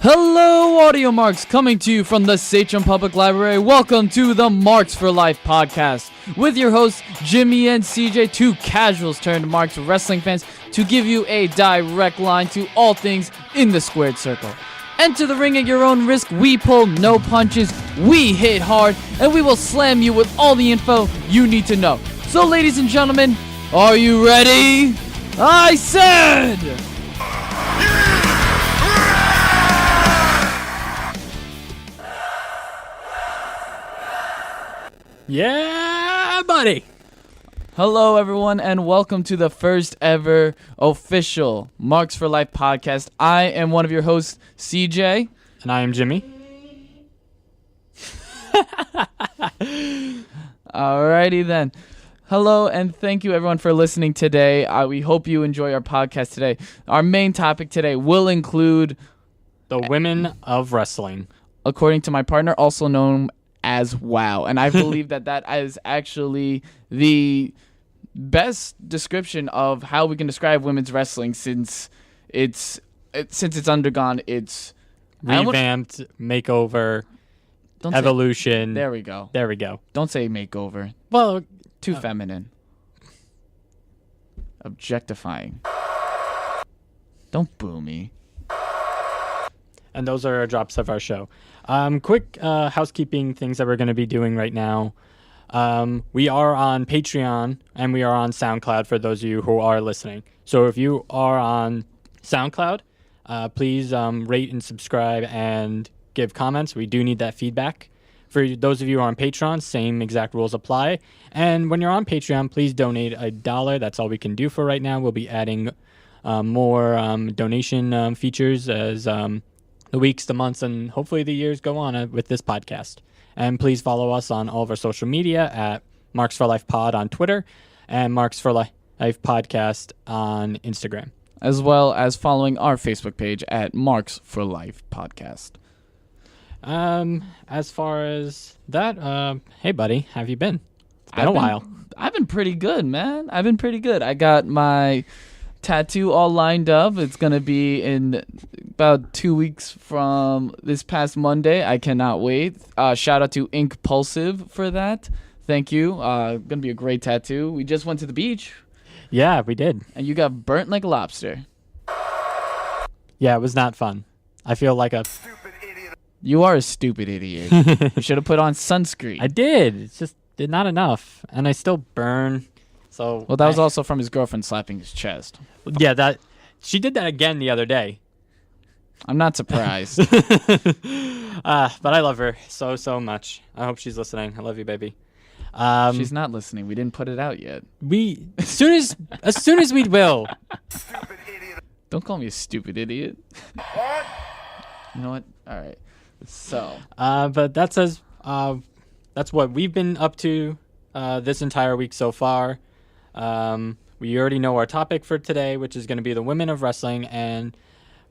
Hello, Audio Marks, coming to you from the Sachem Public Library. Welcome to the Marks for Life podcast with your hosts, Jimmy and CJ, two casuals turned Marks wrestling fans, to give you a direct line to all things in the squared circle. Enter the ring at your own risk. We pull no punches, we hit hard, and we will slam you with all the info you need to know. So, ladies and gentlemen, are you ready? I said! Yeah, buddy. Hello, everyone, and welcome to the first ever official Marks for Life podcast. I am one of your hosts, CJ. And I am Jimmy. Alrighty then. Hello, and thank you, everyone, for listening today. We hope you enjoy our podcast today. Our main topic today will include the women of wrestling. According to my partner, also known as WOW, and I believe that is actually the best description of how we can describe women's wrestling since it's undergone its revamped makeover, evolution. There we go. Don't say makeover. Well, too feminine. Objectifying. Don't boo me. And those are our drops of our show. Quick housekeeping things that we're going to be doing right now. We are on Patreon and we are on SoundCloud for those of you who are listening. So if you are on SoundCloud, please rate and subscribe and give comments. We do need that feedback. For those of you who are on Patreon, same exact rules apply. And when you're on Patreon, please donate $1. That's all we can do for right now. We'll be adding more donation features as the weeks, the months, and hopefully the years go on with this podcast. And please follow us on all of our social media at Marks for Life Pod on Twitter and Marks for Life Podcast on Instagram. As well as following our Facebook page at Marks for Life Podcast. As far as that, hey buddy, how have you been? It's been a while. I've been pretty good, man. I got my tattoo all lined up. It's gonna be in about 2 weeks from this past Monday. I cannot wait. Shout out to Ink Pulsive for that. Thank you. Gonna be a great tattoo. We just went to the beach. Yeah, we did. And you got burnt like a lobster. Yeah, it was not fun. I feel like a stupid idiot. You are a stupid idiot. You should have put on sunscreen. I did. It's just not enough, and I still burn. So well, that was also from his girlfriend slapping his chest. Yeah, she did that again the other day. I'm not surprised. But I love her so much. I hope she's listening. I love you, baby. She's not listening. We didn't put it out yet. We as soon as we will. Stupid idiot. Don't call me a stupid idiot. What? You know what? All right. So. But that says that's what we've been up to this entire week so far. We already know our topic for today, which is going to be the women of wrestling. And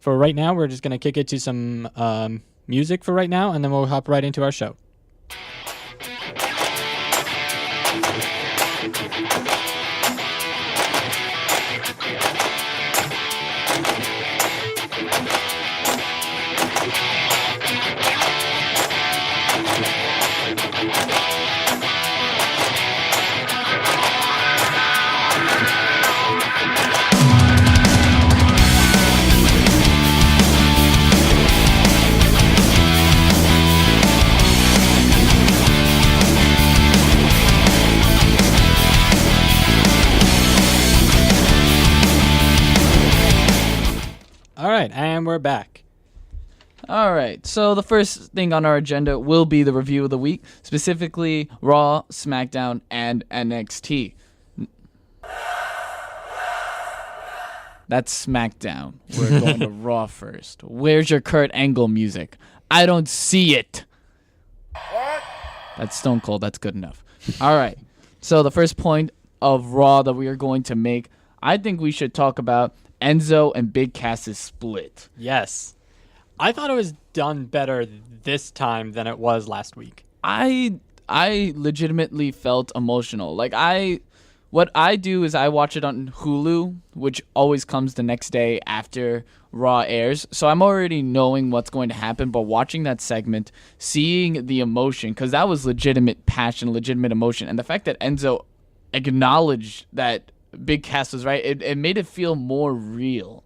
for right now, we're just going to kick it to some music for right now, and then we'll hop right into our show. All right, and we're back. All right, so the first thing on our agenda will be the review of the week, specifically Raw, Smackdown, and NXT. That's Smackdown. We're going to Raw first. Where's your Kurt Angle music? I don't see it. What? That's Stone Cold. That's good enough. All right, so the first point of Raw that we are going to make, I think we should talk about Enzo and Big Cass's split. Yes. I thought it was done better this time than it was last week. I legitimately felt emotional. Like, what I do is I watch it on Hulu, which always comes the next day after Raw airs. So I'm already knowing what's going to happen, but watching that segment, seeing the emotion, because that was legitimate passion, legitimate emotion. And the fact that Enzo acknowledged that Big Cass was right, it made it feel more real.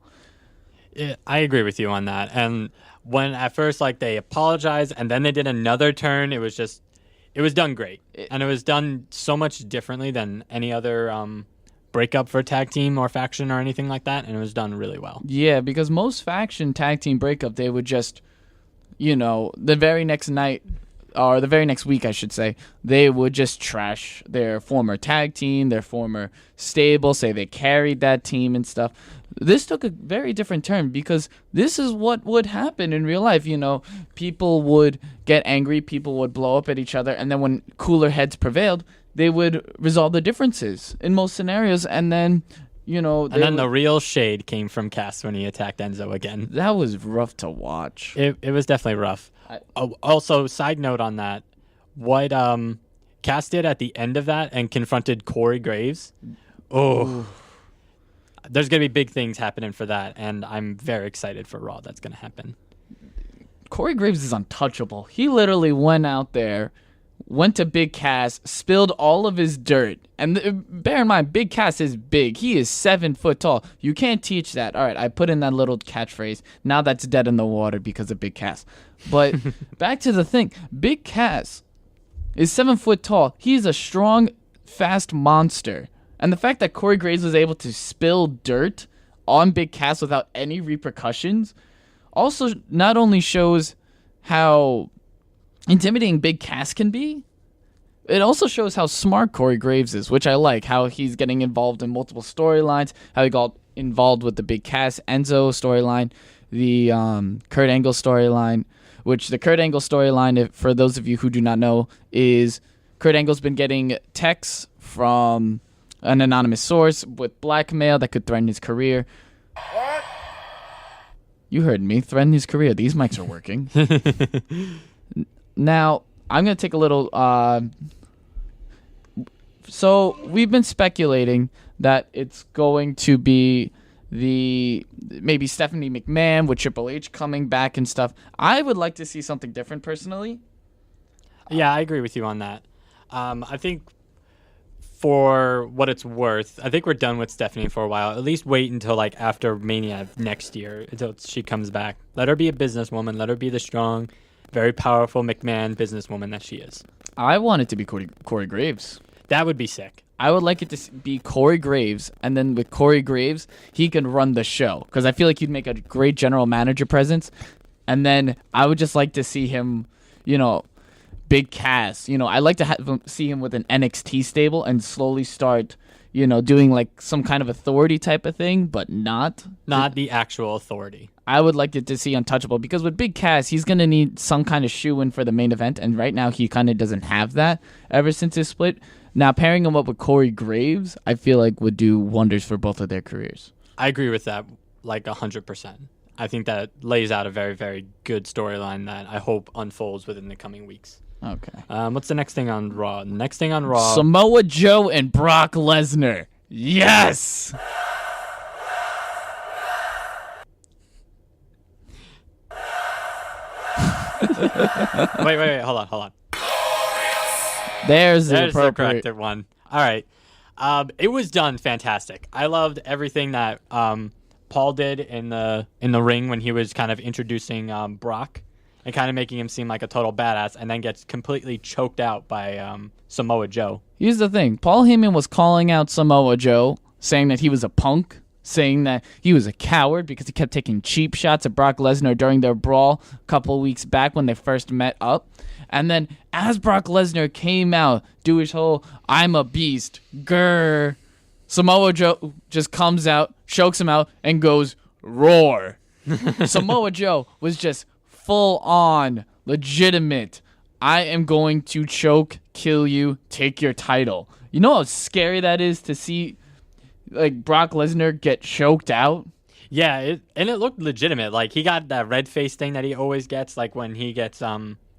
Yeah, I agree with you on that. And when at first, like, they apologized and then they did another turn, it was done great. And it was done so much differently than any other breakup for a tag team or faction or anything like that. And it was done really well. Yeah, because most faction tag team breakup, they would just, the very next night, or the very next week, I should say, they would just trash their former tag team, their former stable, say they carried that team and stuff. This took a very different turn because this is what would happen in real life. People would get angry, people would blow up at each other, and then when cooler heads prevailed, they would resolve the differences in most scenarios, and then, the real shade came from Cass when he attacked Enzo again. That was rough to watch. It was definitely rough. Also, side note on that, what Cass did at the end of that and confronted Corey Graves. Oh, there's going to be big things happening for that, and I'm very excited for Raw that's going to happen. Corey Graves is untouchable. He literally went out there, went to Big Cass, spilled all of his dirt. And bear in mind, Big Cass is big. He is 7 foot tall. You can't teach that. All right, I put in that little catchphrase. Now that's dead in the water because of Big Cass. But back to the thing. Big Cass is 7 foot tall. He's a strong, fast monster. And the fact that Corey Graves was able to spill dirt on Big Cass without any repercussions also not only shows how intimidating Big Cass can be, it also shows how smart Corey Graves is, which I like, how he's getting involved in multiple storylines, how he got involved with the Big Cass Enzo storyline, the Kurt Angle storyline, which the Kurt Angle storyline, for those of you who do not know, is Kurt Angle's been getting texts from an anonymous source with blackmail that could threaten his career. What? You heard me. Threaten his career. These mics are working. Now, I'm going to take a little... So, we've been speculating that it's going to be maybe Stephanie McMahon with Triple H coming back and stuff. I would like to see something different, personally. Yeah, I agree with you on that. I think... For what it's worth, I think we're done with Stephanie for a while. At least wait until after Mania next year until she comes back. Let her be a businesswoman. Let her be the strong, very powerful McMahon businesswoman that she is. I want it to be Corey Graves. That would be sick. I would like it to be Corey Graves, and then with Corey Graves, he can run the show. Because I feel like he'd make a great general manager presence. And then I would just like to see him, Big Cass. I like to see him with an NXT stable and slowly start, doing some kind of authority type of thing, but not the actual authority. I would like it to see Untouchable because with Big Cass, he's going to need some kind of shoe-in for the main event, and right now he kind of doesn't have that ever since his split. Now, pairing him up with Corey Graves, I feel like would do wonders for both of their careers. I agree with that 100%. I think that lays out a very, very good storyline that I hope unfolds within the coming weeks. Okay. What's the next thing on Raw? The next thing on Raw... Samoa Joe and Brock Lesnar. Yes! Wait. Hold on. There's the corrected one. All right. It was done fantastic. I loved everything that Paul did in the ring when he was kind of introducing Brock. And kind of making him seem like a total badass, and then gets completely choked out by Samoa Joe. Here's the thing. Paul Heyman was calling out Samoa Joe, saying that he was a punk, saying that he was a coward because he kept taking cheap shots at Brock Lesnar during their brawl a couple weeks back when they first met up. And then as Brock Lesnar came out, do his whole, I'm a beast, grrr, Samoa Joe just comes out, chokes him out, and goes, roar. Samoa Joe was just full on, legitimate, I am going to choke, kill you, take your title. You know how scary that is to see Brock Lesnar get choked out? Yeah, and it looked legitimate. He got that red face thing that he always gets, when he gets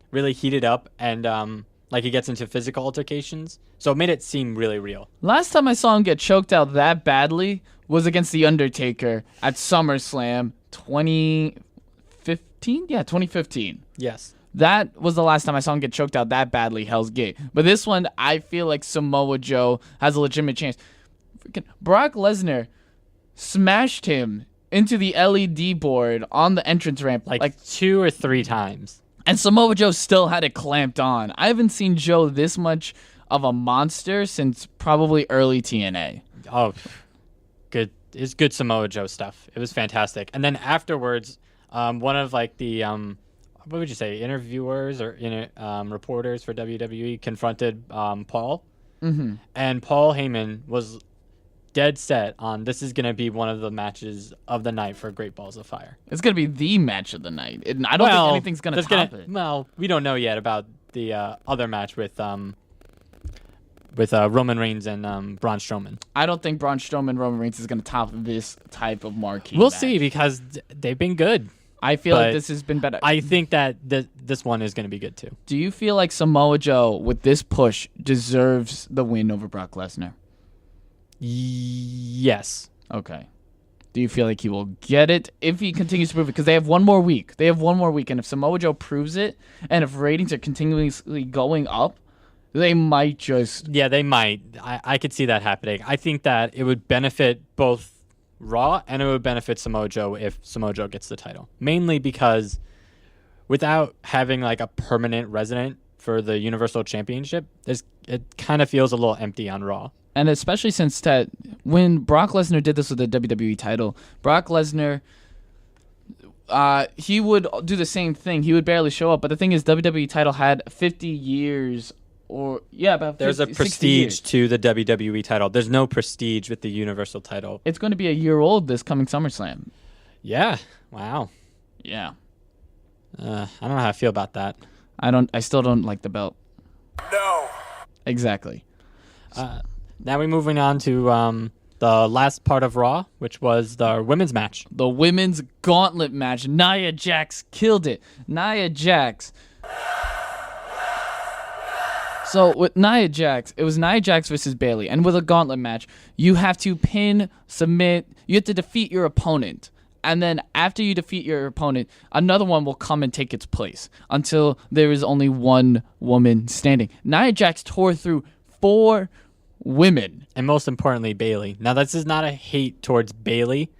really heated up, and Like he gets into physical altercations. So it made it seem really real. Last time I saw him get choked out that badly was against The Undertaker at SummerSlam 2015? Yeah, 2015. Yes. That was the last time I saw him get choked out that badly, Hell's Gate. But this one, I feel like Samoa Joe has a legitimate chance. Freaking Brock Lesnar smashed him into the LED board on the entrance ramp. Like 2 or 3 times. And Samoa Joe still had it clamped on. I haven't seen Joe this much of a monster since probably early TNA. Oh, good. It's good Samoa Joe stuff. It was fantastic. And then afterwards, one of like the what would you say, interviewers or reporters for WWE confronted Paul. Mm-hmm. And Paul Heyman was dead set on this is going to be one of the matches of the night for Great Balls of Fire. It's going to be the match of the night. And I don't think anything's going to top it. Well, we don't know yet about the other match with Roman Reigns and Braun Strowman. I don't think Braun Strowman Roman Reigns is going to top this type of marquee We'll match. see because they've been good. I feel like this has been better. I think that this one is going to be good too. Do you feel like Samoa Joe, with this push, deserves the win over Brock Lesnar? Yes. Okay. Do you feel like he will get it if he continues to prove it? Because they have one more week. And if Samoa Joe proves it, and if ratings are continuously going up, they might just... Yeah, they might. I could see that happening. I think that it would benefit both Raw and it would benefit Samoa Joe if Samoa Joe gets the title. Mainly because without having like a permanent resident for the Universal Championship, it kind of feels a little empty on Raw. And especially since when Brock Lesnar did this with the WWE title, Brock Lesnar, he would do the same thing. He would barely show up. But the thing is, WWE title had 50 years about 50, There's a prestige to the WWE title. There's no prestige with the Universal title. It's going to be a year old this coming SummerSlam. Yeah. Wow. Yeah. I don't know how I feel about that. I still don't like the belt. No. Now Exactly. we're moving on to the last part of Raw, which was the women's match. The women's gauntlet match. Nia Jax killed it. Nia Jax. So with Nia Jax, it was Nia Jax versus Bayley. And with a gauntlet match, you have to pin, submit, you have to defeat your opponent. And then after you defeat your opponent, another one will come and take its place until there is only one woman standing. Nia Jax tore through 4 women. And most importantly, Bayley. Now, this is not a hate towards Bayley,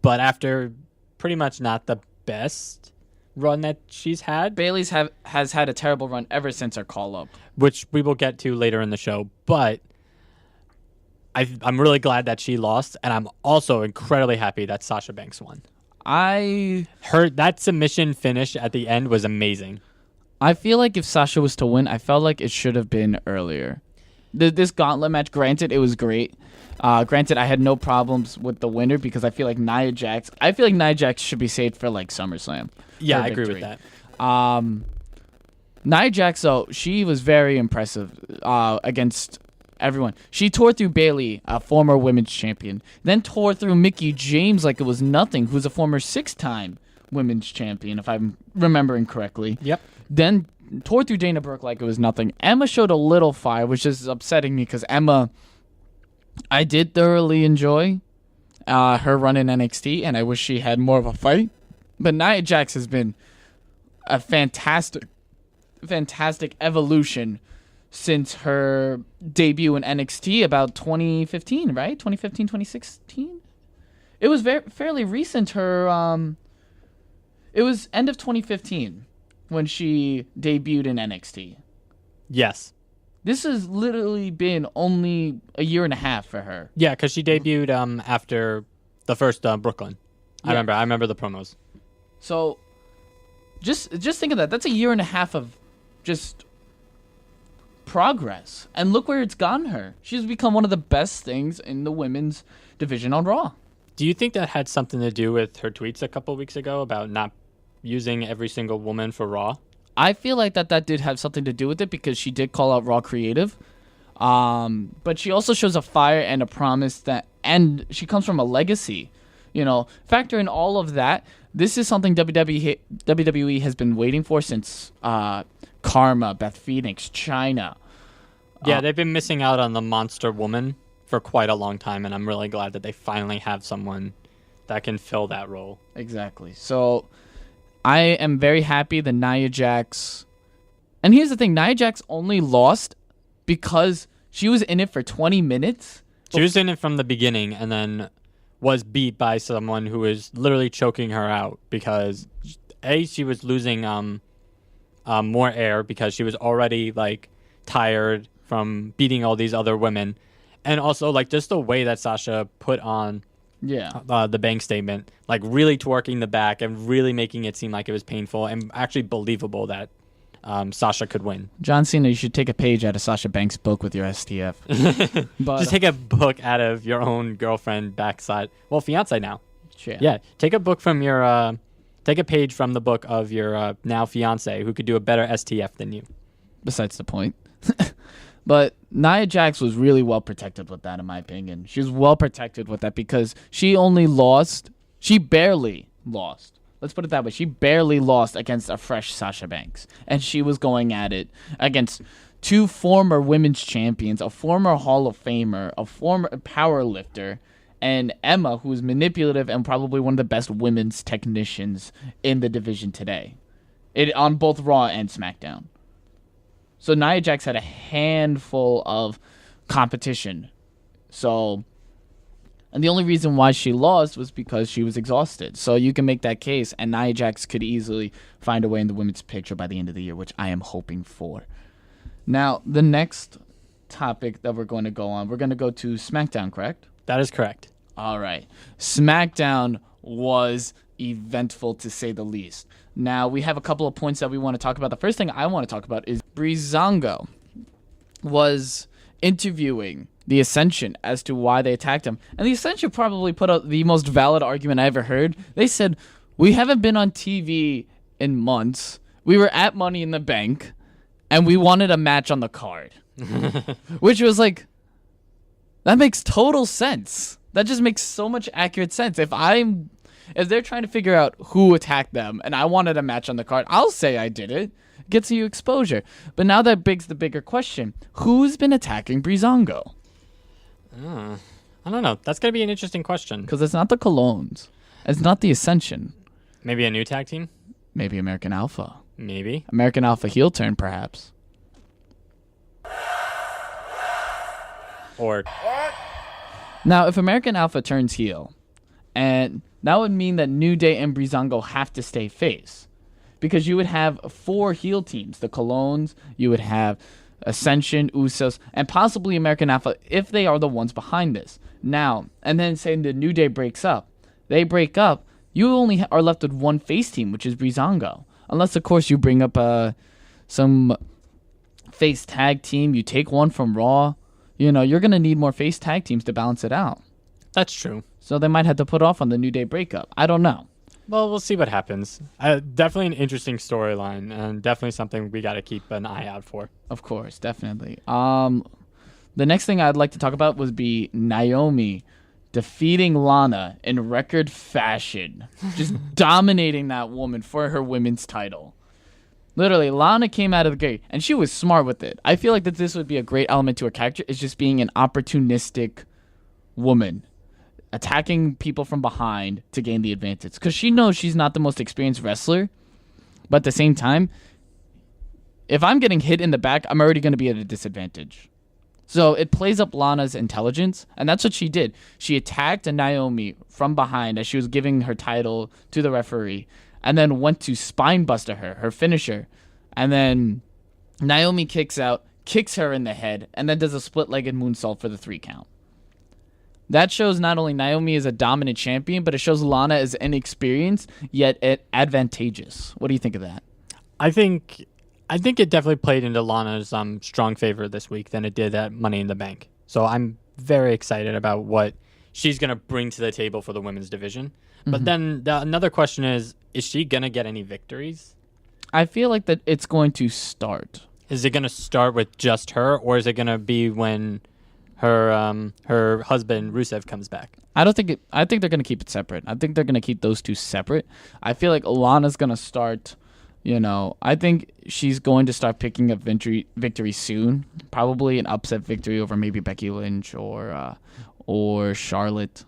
but after pretty much not the best run that she's had. Bayley's has had a terrible run ever since her call-up. Which we will get to later in the show, but I'm really glad that she lost, and I'm also incredibly happy that Sasha Banks won. That submission finish at the end was amazing. I feel like if Sasha was to win, I felt like it should have been earlier. This gauntlet match, granted, it was great. Granted, I had no problems with the winner because I feel like Nia Jax should be saved for like SummerSlam. Yeah, I agree with that. Nia Jax, though, she was very impressive against everyone. She tore through Bayley, a former women's champion, then tore through Mickie James like it was nothing, who's a former 6-time women's champion, if I'm remembering correctly. Yep. Then tore through Dana Brooke like it was nothing. Emma showed a little fire, which is upsetting me because Emma, I did thoroughly enjoy her run in NXT, and I wish she had more of a fight. But Nia Jax has been a fantastic evolution since her debut in NXT about 2015, right? 2015, 2016? It was fairly recent. It was end of 2015 when she debuted in NXT. Yes. This has literally been only a year and a half for her. Yeah, because she debuted after the first Brooklyn. Yeah. I remember the promos. So, just think of that. That's a year and a half of just progress. And look where it's gotten her. She's become one of the best things in the women's division on Raw. Do you think that had something to do with her tweets a couple weeks ago about not using every single woman for Raw? I feel like that did have something to do with it because she did call out Raw Creative. But she also shows a fire and a promise and she comes from a legacy. Factor in all of that. This is something WWE has been waiting for since Karma, Beth Phoenix, China. Yeah, they've been missing out on the Monster Woman for quite a long time, and I'm really glad that they finally have someone that can fill that role. Exactly. So I am very happy that Nia Jax... And here's the thing, Nia Jax only lost because she was in it for 20 minutes. She was in it from the beginning and then was beat by someone who was literally choking her out because, A, she was losing more air because she was already, tired from beating all these other women. And also, just the way that Sasha put on the bank statement, really twerking the back and really making it seem like it was painful and actually believable that Sasha could win. John Cena, you should take a page out of Sasha Banks' book with your STF. But, just take a book out of your own girlfriend backside. Well, fiance now. Yeah. Take a book from your... take a page from the book of your now fiance who could do a better STF than you. Besides the point. But Nia Jax was really well protected with that, in my opinion. She was well protected with that because she barely lost. Let's put it that way. She barely lost against a fresh Sasha Banks. And she was going at it against two former women's champions, a former Hall of Famer, a former power lifter, and Emma, who is manipulative and probably one of the best women's technicians in the division today. On both Raw and SmackDown. So Nia Jax had a handful of competition. And the only reason why she lost was because she was exhausted. So you can make that case, and Nia Jax could easily find a way in the women's picture by the end of the year, which I am hoping for. Now, the next topic that we're going to go on, we're going to go to SmackDown, correct? That is correct. All right. SmackDown was eventful, to say the least. Now, we have a couple of points that we want to talk about. The first thing I want to talk about is Breezango was interviewing the Ascension as to why they attacked him. And the Ascension probably put out the most valid argument I ever heard. They said, we haven't been on TV in months. We were at Money in the Bank, and we wanted a match on the card. Which was that makes total sense. That just makes so much accurate sense. If they're trying to figure out who attacked them and I wanted a match on the card, I'll say I did it. Gets you exposure. But now that begs the bigger question. Who's been attacking Breezango? I don't know. That's going to be an interesting question. Because it's not the Colognes. It's not the Ascension. Maybe a new tag team? Maybe American Alpha. Maybe. American Alpha heel turn, perhaps. Or... What? Now, if American Alpha turns heel, and that would mean that New Day and Breezango have to stay face. Because you would have 4 heel teams. The Colognes, you would have Ascension, Usos, and possibly American Alpha if they are the ones behind this. Now, and then saying the New Day breaks up. They break up, you only are left with one face team, which is Breezango. Unless, of course, you bring up some face tag team. You take one from Raw. You're going to need more face tag teams to balance it out. That's true. So they might have to put off on the New Day breakup. I don't know. Well, we'll see what happens. Definitely an interesting storyline, and definitely something we got to keep an eye out for. Of course, definitely. The next thing I'd like to talk about would be Naomi defeating Lana in record fashion. Just dominating that woman for her women's title. Literally, Lana came out of the gate, and she was smart with it. I feel like that this would be a great element to her character, is just being an opportunistic woman. Attacking people from behind to gain the advantage. Because she knows she's not the most experienced wrestler. But at the same time, if I'm getting hit in the back, I'm already going to be at a disadvantage. So it plays up Lana's intelligence. And that's what she did. She attacked Naomi from behind as she was giving her title to the referee. And then went to spinebuster her finisher. And then Naomi kicks out, kicks her in the head, and then does a split-legged moonsault for the 3 count. That shows not only Naomi is a dominant champion, but it shows Lana is inexperienced, yet advantageous. What do you think of that? I think it definitely played into Lana's strong favor this week than it did at Money in the Bank. So I'm very excited about what she's going to bring to the table for the women's division. But then another question is she going to get any victories? I feel like that it's going to start. Is it going to start with just her, or is it going to be when her husband Rusev comes back. I think they're gonna keep it separate. I think they're gonna keep those two separate. I feel like Lana's gonna start. I think she's going to start picking up victory soon. Probably an upset victory over maybe Becky Lynch or Charlotte.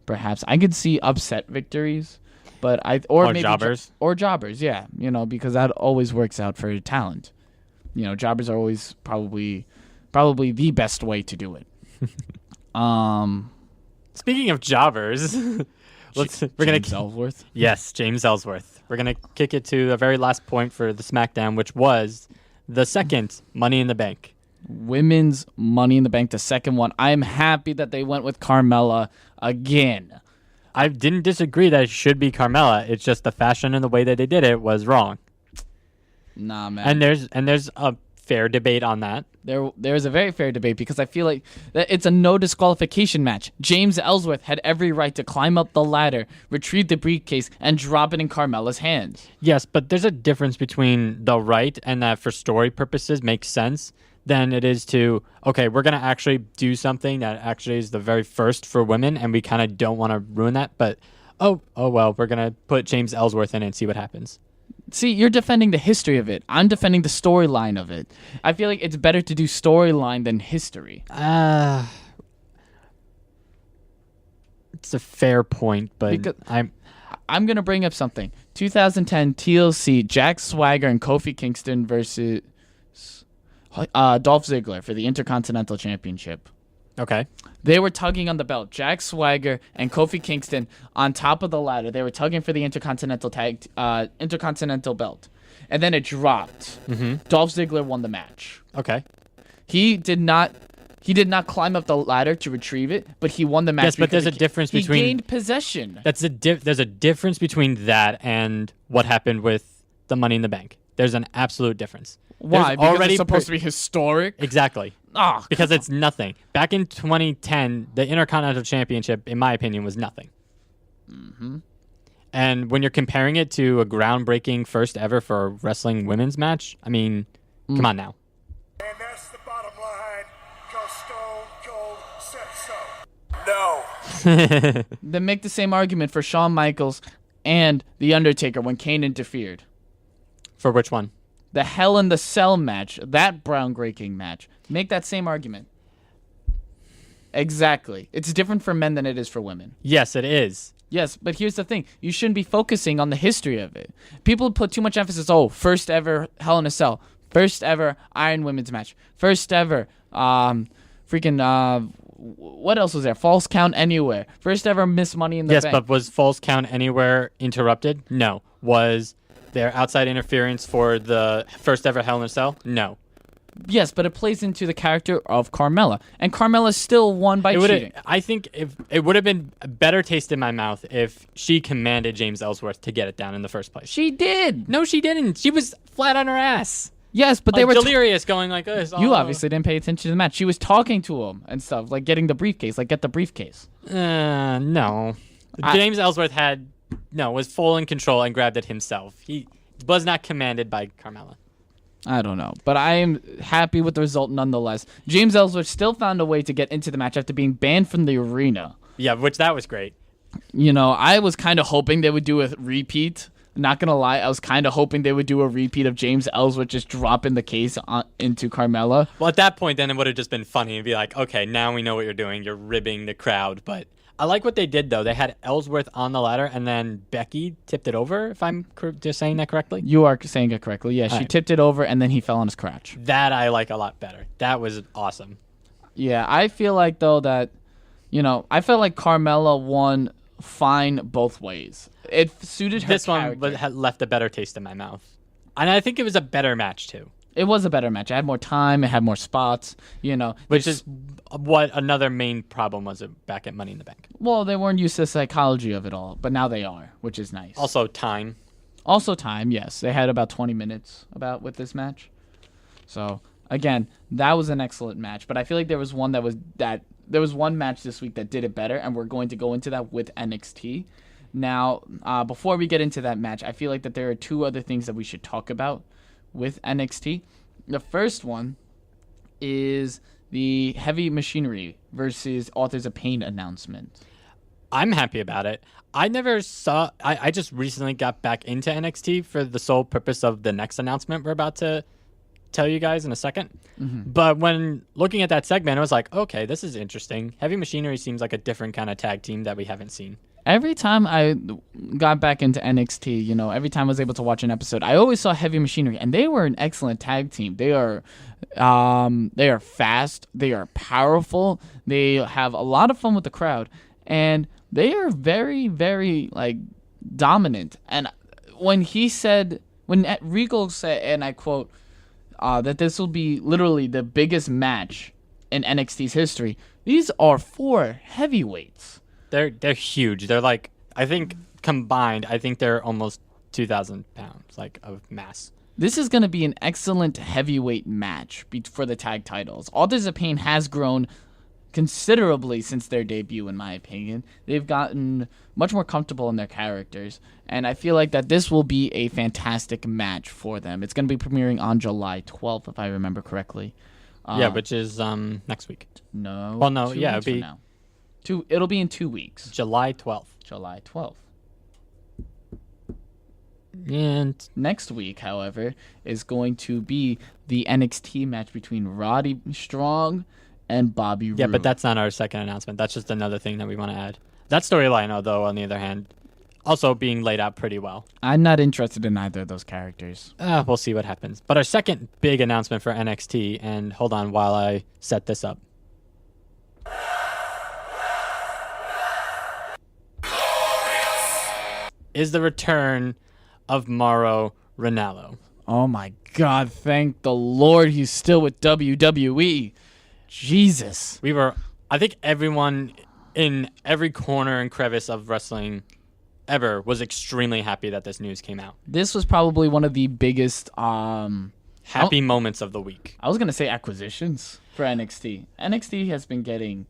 Perhaps I could see upset victories, but or maybe jobbers or jobbers. Yeah, because that always works out for talent. Jobbers are always probably the best way to do it. Speaking of jobbers, James Ellsworth. Yes, James Ellsworth. We're gonna kick it to the very last point for the Smackdown, which was the second Money in the Bank. Women's Money in the Bank, the second one. I'm happy that they went with Carmella again. I didn't disagree that it should be Carmella. It's just the fashion and the way that they did it was wrong. Nah, man. And there's a fair debate on that. There's a very fair debate because I feel like it's a no disqualification match. James Ellsworth had every right to climb up the ladder, retrieve the briefcase, and drop it in Carmella's hands. Yes, but there's a difference between the right and that for story purposes makes sense than it is to, okay, we're going to actually do something that actually is the very first for women, and we kind of don't want to ruin that, but oh well, we're going to put James Ellsworth in it and see what happens. See, you're defending the history of it. I'm defending the storyline of it. I feel like it's better to do storyline than history. It's a fair point, but because I'm going to bring up something. 2010 TLC, Jack Swagger and Kofi Kingston versus Dolph Ziggler for the Intercontinental Championship. Okay. They were tugging on the belt. Jack Swagger and Kofi Kingston on top of the ladder. They were tugging for the Intercontinental belt. And then it dropped. Mm-hmm. Dolph Ziggler won the match. Okay. He did not climb up the ladder to retrieve it, but he won the match. Yes, but there's a difference between... He gained possession. There's a difference between that and what happened with the Money in the Bank. There's an absolute difference. Why? Because it's supposed to be historic? Exactly. Oh, because it's nothing. Back in 2010, the Intercontinental Championship, in my opinion, was nothing. Mm-hmm. And when you're comparing it to a groundbreaking first ever for a wrestling women's match, I mean, come on now. And that's the bottom line, because Stone Cold said so. No. Then make the same argument for Shawn Michaels and The Undertaker when Kane interfered. For which one? The Hell in the Cell match, that groundbreaking match. Make that same argument. Exactly. It's different for men than it is for women. Yes, it is. Yes, but here's the thing. You shouldn't be focusing on the history of it. People put too much emphasis, first ever Hell in a Cell, first ever Iron Women's match, first ever what else was there? False Count Anywhere. First ever Miss Money in the Bank. Yes, but was False Count Anywhere interrupted? No. Was there outside interference for the first ever Hell in a Cell? No. Yes, but it plays into the character of Carmella, and Carmella still won by cheating. I think if it would have been a better taste in my mouth if she commanded James Ellsworth to get it down in the first place. She did. No, she didn't. She was flat on her ass. Yes, but they were delirious, going like this. You obviously didn't pay attention to the match. She was talking to him and stuff, like getting the briefcase, like get the briefcase. No. James Ellsworth was full in control and grabbed it himself. He was not commanded by Carmella. I don't know, but I am happy with the result nonetheless. James Ellsworth still found a way to get into the match after being banned from the arena. Yeah, that was great. I was kind of hoping they would do a repeat. Not going to lie, I was kind of hoping they would do a repeat of James Ellsworth just dropping the case into Carmella. Well, at that point, then it would have just been funny and be like, okay, now we know what you're doing. You're ribbing the crowd, but... I like what they did, though. They had Ellsworth on the ladder, and then Becky tipped it over, if I'm just saying that correctly. You are saying it correctly. Yeah, she tipped it over, and then he fell on his crotch. That I like a lot better. That was awesome. Yeah, I feel like, though, that, I felt like Carmella won fine both ways. It suited her character. This one had left a better taste in my mouth. And I think it was a better match, too. It was a better match. It had more time. It had more spots, Which is what another main problem was back at Money in the Bank. Well, they weren't used to the psychology of it all, but now they are, which is nice. Also time. Yes. They had about 20 minutes with this match. So, again, that was an excellent match, but I feel like there was one match this week that did it better, and we're going to go into that with NXT. Now, before we get into that match, I feel like that there are two other things that we should talk about with NXT. The first one is the Heavy Machinery versus Authors of Pain announcement. I'm happy about it. I never saw. I just recently got back into NXT for the sole purpose of the next announcement we're about to tell you guys in a second. But when looking at that segment, I was like, okay, this is interesting. Heavy Machinery seems like a different kind of tag team that we haven't seen. Every time I got back into NXT, every time I was able to watch an episode, I always saw Heavy Machinery, and they were an excellent tag team. They are fast, they are powerful, they have a lot of fun with the crowd, and they are very, very dominant. And when Regal said, and I quote, that this will be literally the biggest match in NXT's history, these are 4 heavyweights. They're huge. They're I think combined, they're almost 2,000 pounds, of mass. This is going to be an excellent heavyweight match for the tag titles. Authors of Pain has grown considerably since their debut, in my opinion. They've gotten much more comfortable in their characters, and I feel like that this will be a fantastic match for them. It's going to be premiering on July 12th, if I remember correctly. Which is next week. No. Well, no, it'll be now. It'll be in 2 weeks. July 12th. July 12th. And next week, however, is going to be the NXT match between Roddy Strong and Bobby Roode. Yeah, but that's not our second announcement. That's just another thing that we want to add. That storyline, though, on the other hand, also being laid out pretty well. I'm not interested in either of those characters. We'll see what happens. But our second big announcement for NXT, and hold on while I set this up. Is the return of Mauro Ranallo. Oh my God, thank the Lord he's still with WWE. Jesus. I think everyone in every corner and crevice of wrestling ever was extremely happy that this news came out. This was probably one of the biggest happy moments of the week. I was going to say acquisitions for NXT. NXT has been getting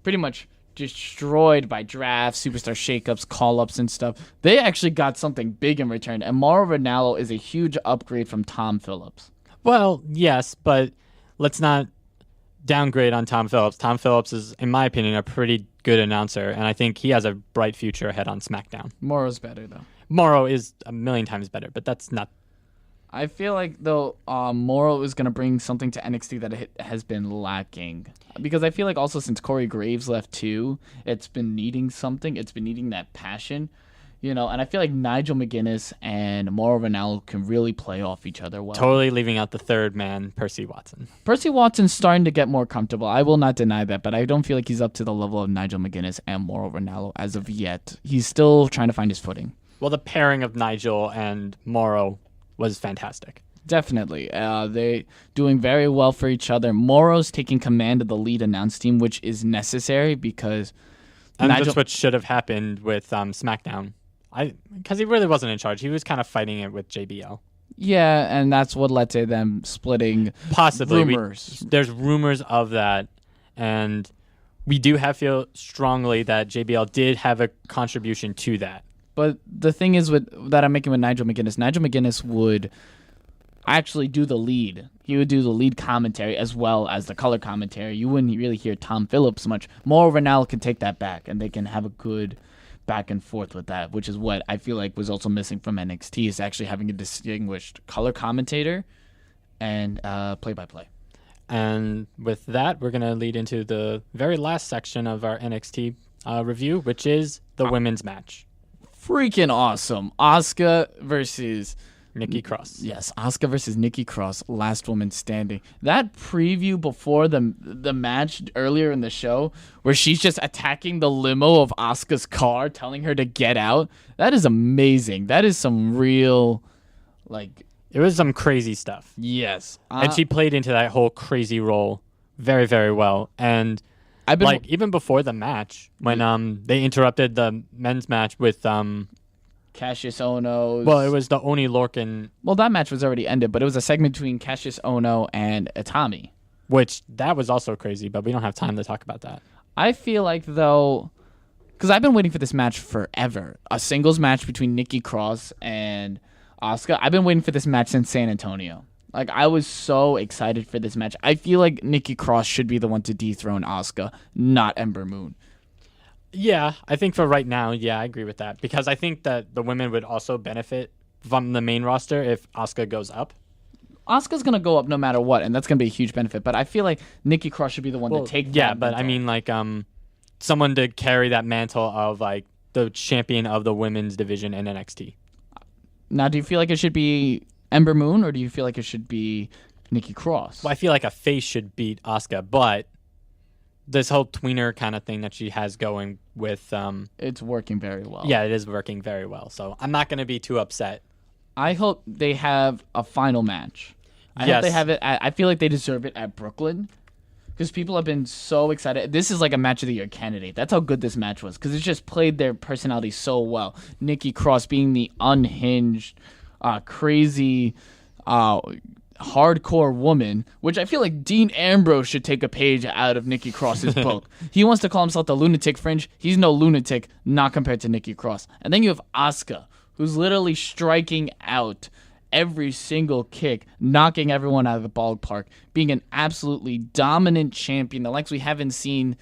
pretty much destroyed by drafts, superstar shakeups, call-ups, and stuff. They actually got something big in return, and Mauro Ranallo is a huge upgrade from Tom Phillips. Well, yes, but let's not downgrade on Tom Phillips. Tom Phillips is, in my opinion, a pretty good announcer, and I think he has a bright future ahead on SmackDown. Mauro's better, though. Mauro is a million times better, but that's not... I feel like, though, Mauro is going to bring something to NXT that it has been lacking. Because I feel like also since Corey Graves left, too, it's been needing something. It's been needing that passion, and I feel like Nigel McGuinness and Mauro Ranallo can really play off each other well. Totally leaving out the third man, Percy Watson. Percy Watson's starting to get more comfortable. I will not deny that, but I don't feel like he's up to the level of Nigel McGuinness and Mauro Ranallo as of yet. He's still trying to find his footing. Well, the pairing of Nigel and Mauro was fantastic. Definitely. They're doing very well for each other. Mauro's taking command of the lead announce team, which is necessary because... And that's what should have happened with SmackDown. Because he really wasn't in charge. He was kind of fighting it with JBL. Yeah, and that's what led to them splitting. Possibly. Rumors. There's rumors of that, and we do feel strongly that JBL did have a contribution to that. But the thing is that I'm making with Nigel McGuinness would actually do the lead. He would do the lead commentary as well as the color commentary. You wouldn't really hear Tom Phillips much. Mauro Ranallo can take that back, and they can have a good back and forth with that, which is what I feel like was also missing from NXT, is actually having a distinguished color commentator and play-by-play. And with that, we're going to lead into the very last section of our NXT review, which is the women's match. Freaking awesome. Asuka versus... Nikki Cross. Yes, Asuka versus Nikki Cross, last woman standing. That preview before the match earlier in the show, where she's just attacking the limo of Asuka's car, telling her to get out, that is amazing. That is some real, It was some crazy stuff. Yes. And she played into that whole crazy role very, very well. And I've been even before the match, when they interrupted the men's match with Cassius Ohno. Well, it was the Oni Lorcan. Well, that match was already ended, but it was a segment between Cassius Ohno and Itami. Which, that was also crazy, but we don't have time to talk about that. I feel like, though, because I've been waiting for this match forever. A singles match between Nikki Cross and Asuka. I've been waiting for this match since San Antonio. Like, I was so excited for this match. I feel like Nikki Cross should be the one to dethrone Asuka, not Ember Moon. Yeah, I think for right now, yeah, I agree with that. Because I think that the women would also benefit from the main roster if Asuka goes up. Asuka's going to go up no matter what, and that's going to be a huge benefit. But I feel like Nikki Cross should be the one to take that Yeah, but mantle. I mean, like, someone to carry that mantle of, like, the champion of the women's division in NXT. Now, do you feel like it should be Ember Moon, or do you feel like it should be Nikki Cross? Well, I feel like a face should beat Asuka, but this whole tweener kind of thing that she has going with... It's working very well. Yeah, it is working very well. So I'm not going to be too upset. I hope they have a final match. I hope they have it I feel like they deserve it at Brooklyn, because people have been so excited. This is like a match of the year candidate. That's how good this match was, because it just played their personality so well. Nikki Cross being the unhinged, crazy, hardcore woman, which I feel like Dean Ambrose should take a page out of Nikki Cross's book. He wants to call himself the lunatic fringe. He's no lunatic, not compared to Nikki Cross. And then you have Asuka, who's literally striking out every single kick, knocking everyone out of the ballpark, being an absolutely dominant champion, the likes we haven't seen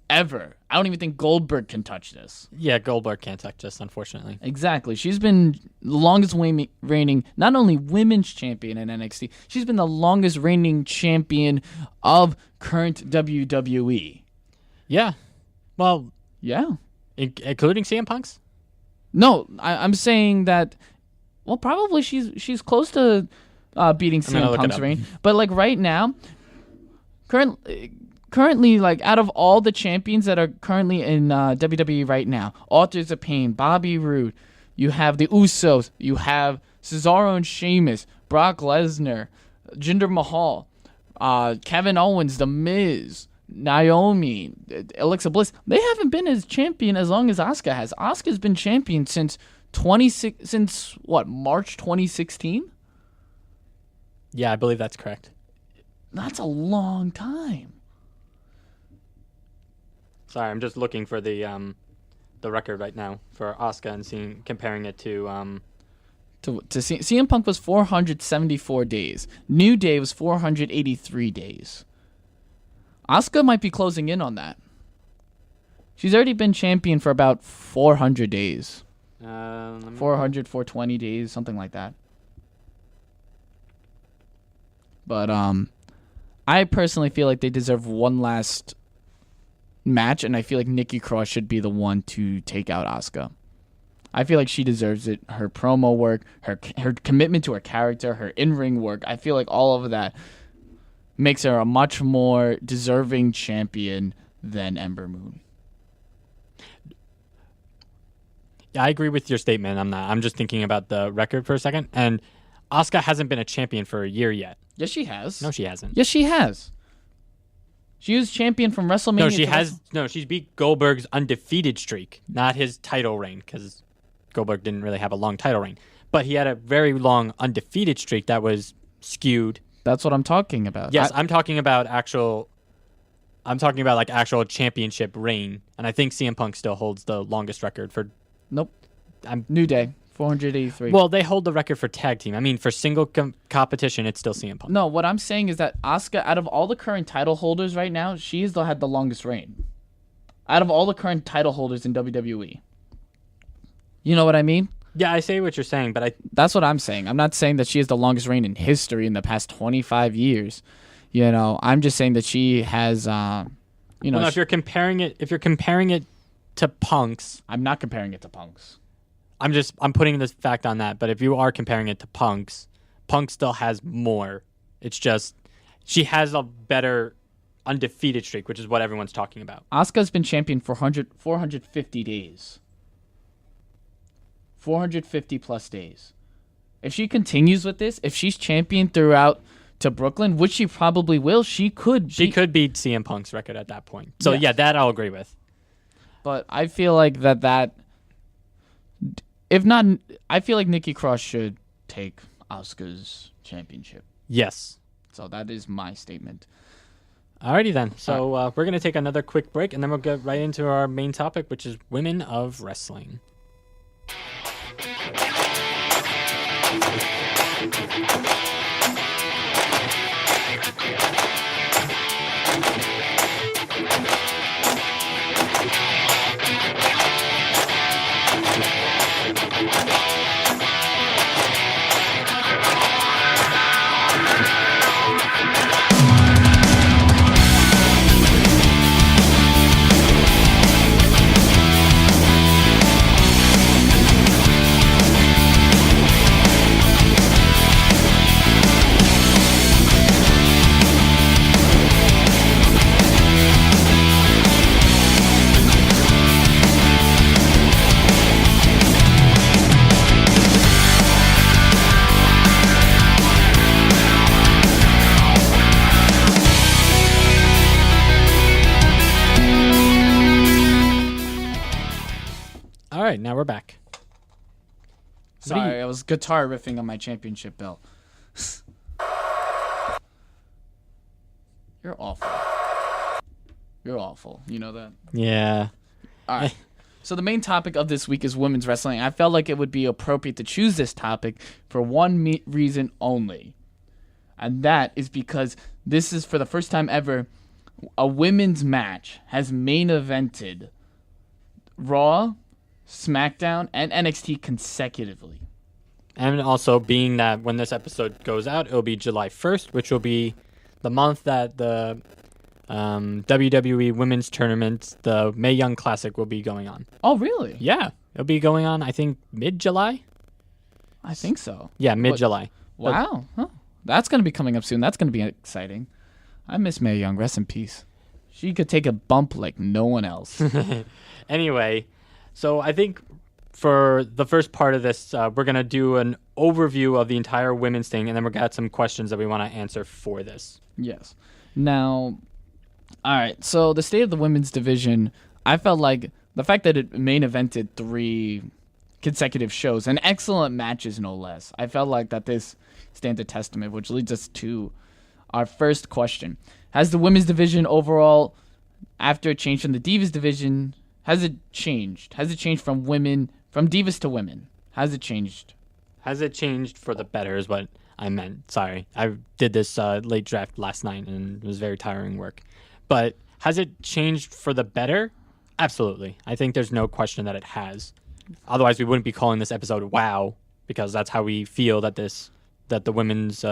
ever. I don't even think Goldberg can touch this. Yeah, Goldberg can't touch this, unfortunately. Exactly. She's been the longest reigning, not only women's champion in NXT, she's been the longest reigning champion of current WWE. Yeah. Well, Yeah. including CM Punk's? No, I'm saying that. Well, probably she's close to beating CM Punk's reign, but like right now, currently, like out of all the champions that are currently in WWE right now, Authors of Pain, Bobby Roode, you have the Usos, you have Cesaro and Sheamus, Brock Lesnar, Jinder Mahal, Kevin Owens, The Miz, Naomi, Alexa Bliss. They haven't been as champion as long as Asuka has. Asuka's been champion since March 2016? Yeah, I believe that's correct. That's a long time. Sorry, I'm just looking for the record right now for Asuka and comparing it to CM Punk was 474 days. New Day was 483 days. Asuka might be closing in on that. She's already been champion for about 400 days. 400, 420 days, something like that. But I personally feel like they deserve one last match, and I feel like Nikki Cross should be the one to take out Asuka. I feel like she deserves it. Her promo work, her commitment to her character, her in-ring work, I feel like all of that makes her a much more deserving champion than Ember Moon. Yeah, I agree with your statement. I'm just thinking about the record for a second. And Asuka hasn't been a champion for a year yet. Yes, she has. No, she hasn't. Yes, she has. She was champion from WrestleMania. No, she has. No, she's beat Goldberg's undefeated streak, not his title reign, because Goldberg didn't really have a long title reign. But he had a very long undefeated streak that was skewed. That's what I'm talking about. Yes, I'm talking about actual championship reign, and I think CM Punk still holds the longest record for. Nope. New Day, 483. Well, they hold the record for tag team. I mean, for single competition, it's still CM Punk. No, what I'm saying is that Asuka, out of all the current title holders right now, she's had the longest reign. Out of all the current title holders in WWE. You know what I mean? Yeah, I say what you're saying, but That's what I'm saying. I'm not saying that she has the longest reign in history in the past 25 years. You know, I'm just saying that she has, Well, no, if you're comparing it to Punk's. I'm not comparing it to Punk's. I'm putting this fact on that, but if you are comparing it to Punk's, Punk still has more. It's just she has a better undefeated streak, which is what everyone's talking about. Asuka's been champion for 450 days. 450 plus days. If she continues with this, if she's champion throughout to Brooklyn, which she probably will, she could beat CM Punk's record at that point. So yeah, that I'll agree with. But I feel like that if not, I feel like Nikki Cross should take Asuka's championship. Yes. So that is my statement. Alrighty then. So we're going to take another quick break, and then we'll get right into our main topic, which is women of wrestling. All right, now we're back. Sorry, I was guitar riffing on my championship belt. You're awful. You're awful. You know that? Yeah. All right. So the main topic of this week is women's wrestling. I felt like it would be appropriate to choose this topic for one reason only. And that is because this is, for the first time ever, a women's match has main evented Raw, SmackDown, and NXT consecutively. And also, being that when this episode goes out, it'll be July 1st, which will be the month that the WWE Women's Tournament, the Mae Young Classic, will be going on. Oh, really? Yeah. It'll be going on, I think, mid-July? I think so. Yeah, mid-July. Wow. Huh. That's going to be coming up soon. That's going to be exciting. I miss Mae Young. Rest in peace. She could take a bump like no one else. Anyway, so I think for the first part of this, we're going to do an overview of the entire women's thing, and then we're going to have some questions that we want to answer for this. Yes. Now, all right. So the state of the women's division, I felt like the fact that it main evented 3 consecutive shows and excellent matches, no less. I felt like that this stands a testament, which leads us to our first question. Has the women's division overall, after it changed from the Divas division, has it changed? Has it changed from Divas to women? Has it changed? Has it changed for the better is what I meant. Sorry. I did this late draft last night, and it was very tiring work. But has it changed for the better? Absolutely. I think there's no question that it has. Otherwise, we wouldn't be calling this episode WOW, because that's how we feel that the women's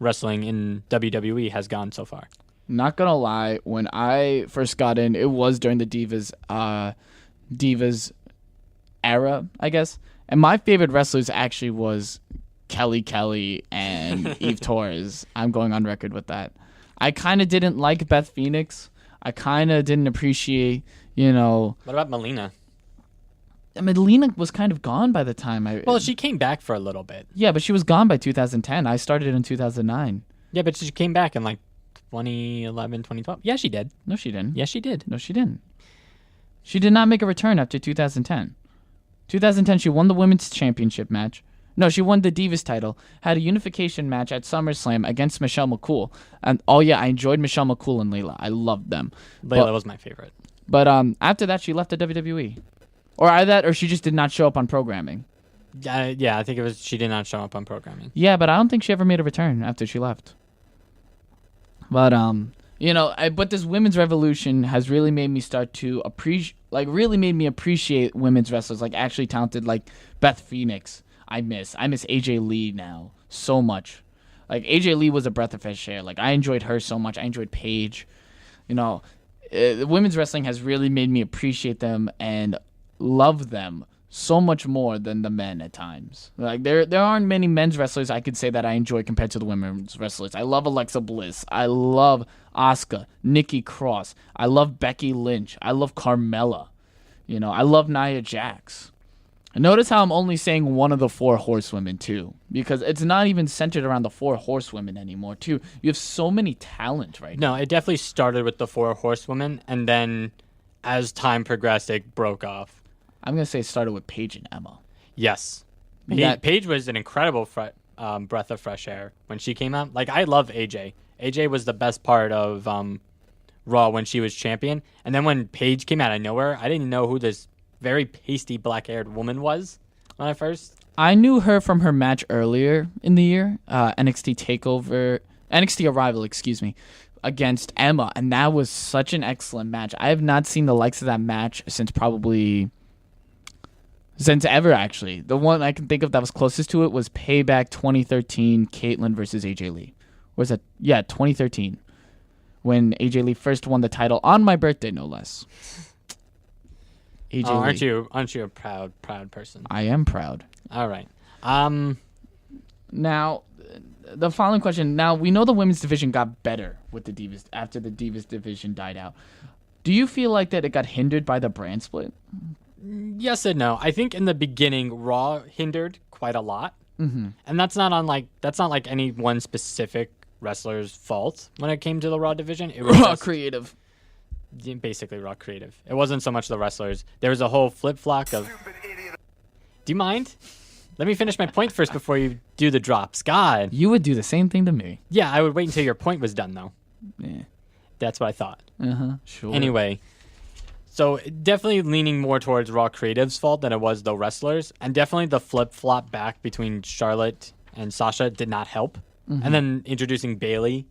wrestling in WWE has gone so far. Not gonna lie, when I first got in, it was during the Divas era, I guess. And my favorite wrestlers actually was Kelly and Eve Torres. I'm going on record with that. I kind of didn't like Beth Phoenix. I kind of didn't appreciate, What about Melina? Melina was kind of gone by the time Well, she came back for a little bit. Yeah, but she was gone by 2010. I started in 2009. Yeah, but she came back in 2011, 2012. Yeah, she did. No, she didn't. Yes, she did. No, she didn't. She did not make a return after 2010. 2010, she won the women's championship match. No, she won the Divas title, had a unification match at SummerSlam against Michelle McCool. And I enjoyed Michelle McCool and Layla. I loved them. Layla was my favorite. But after that, she left the WWE. Or she just did not show up on programming. Yeah, I think it was she did not show up on programming. Yeah, but I don't think she ever made a return after she left. But but this women's revolution has really made me start to appreciate women's wrestlers, like actually talented, like Beth Phoenix. I miss AJ Lee now so much. Like AJ Lee was a breath of fresh air. Like I enjoyed her so much. I enjoyed Paige. Women's wrestling has really made me appreciate them and love them so much more than the men at times. Like there aren't many men's wrestlers I could say that I enjoy compared to the women's wrestlers. I love Alexa Bliss. I love Asuka, Nikki Cross. I love Becky Lynch. I love Carmella. I love Nia Jax. And notice how I'm only saying one of the Four Horsewomen too, because it's not even centered around the Four Horsewomen anymore too. You have so many talent right now. No, it definitely started with the Four Horsewomen, and then as time progressed, it broke off. I'm going to say it started with Paige and Emma. Yes. Paige was an incredible breath of fresh air when she came out. Like, I love AJ. AJ was the best part of Raw when she was champion. And then when Paige came out of nowhere, I didn't know who this very pasty black-haired woman was when I first. I knew her from her match earlier in the year, NXT TakeOver NXT Arrival, excuse me, against Emma, and that was such an excellent match. I have not seen the likes of that match since ever, actually. The one I can think of that was closest to it was Payback 2013, Caitlyn versus AJ Lee. Was it? Yeah, 2013, when AJ Lee first won the title on my birthday, no less. AJ Lee. Aren't you a proud person? I am proud. All right. Now, the following question. Now, we know the women's division got better with the Divas after the Divas division died out. Do you feel like that it got hindered by the brand split? Yes and no. I think in the beginning, Raw hindered quite a lot, and that's not like any one specific wrestler's fault when it came to the Raw division. It was Raw creative. Basically Raw creative. It wasn't so much the wrestlers. There was a whole flip-flop of... Do you mind? Let me finish my point first before you do the drops. God. You would do the same thing to me. Yeah, I would wait until your point was done, though. Yeah. That's what I thought. Sure. Anyway, so definitely leaning more towards Raw Creative's fault than it was the wrestlers. And definitely the flip-flop back between Charlotte and Sasha did not help. And then introducing Bayley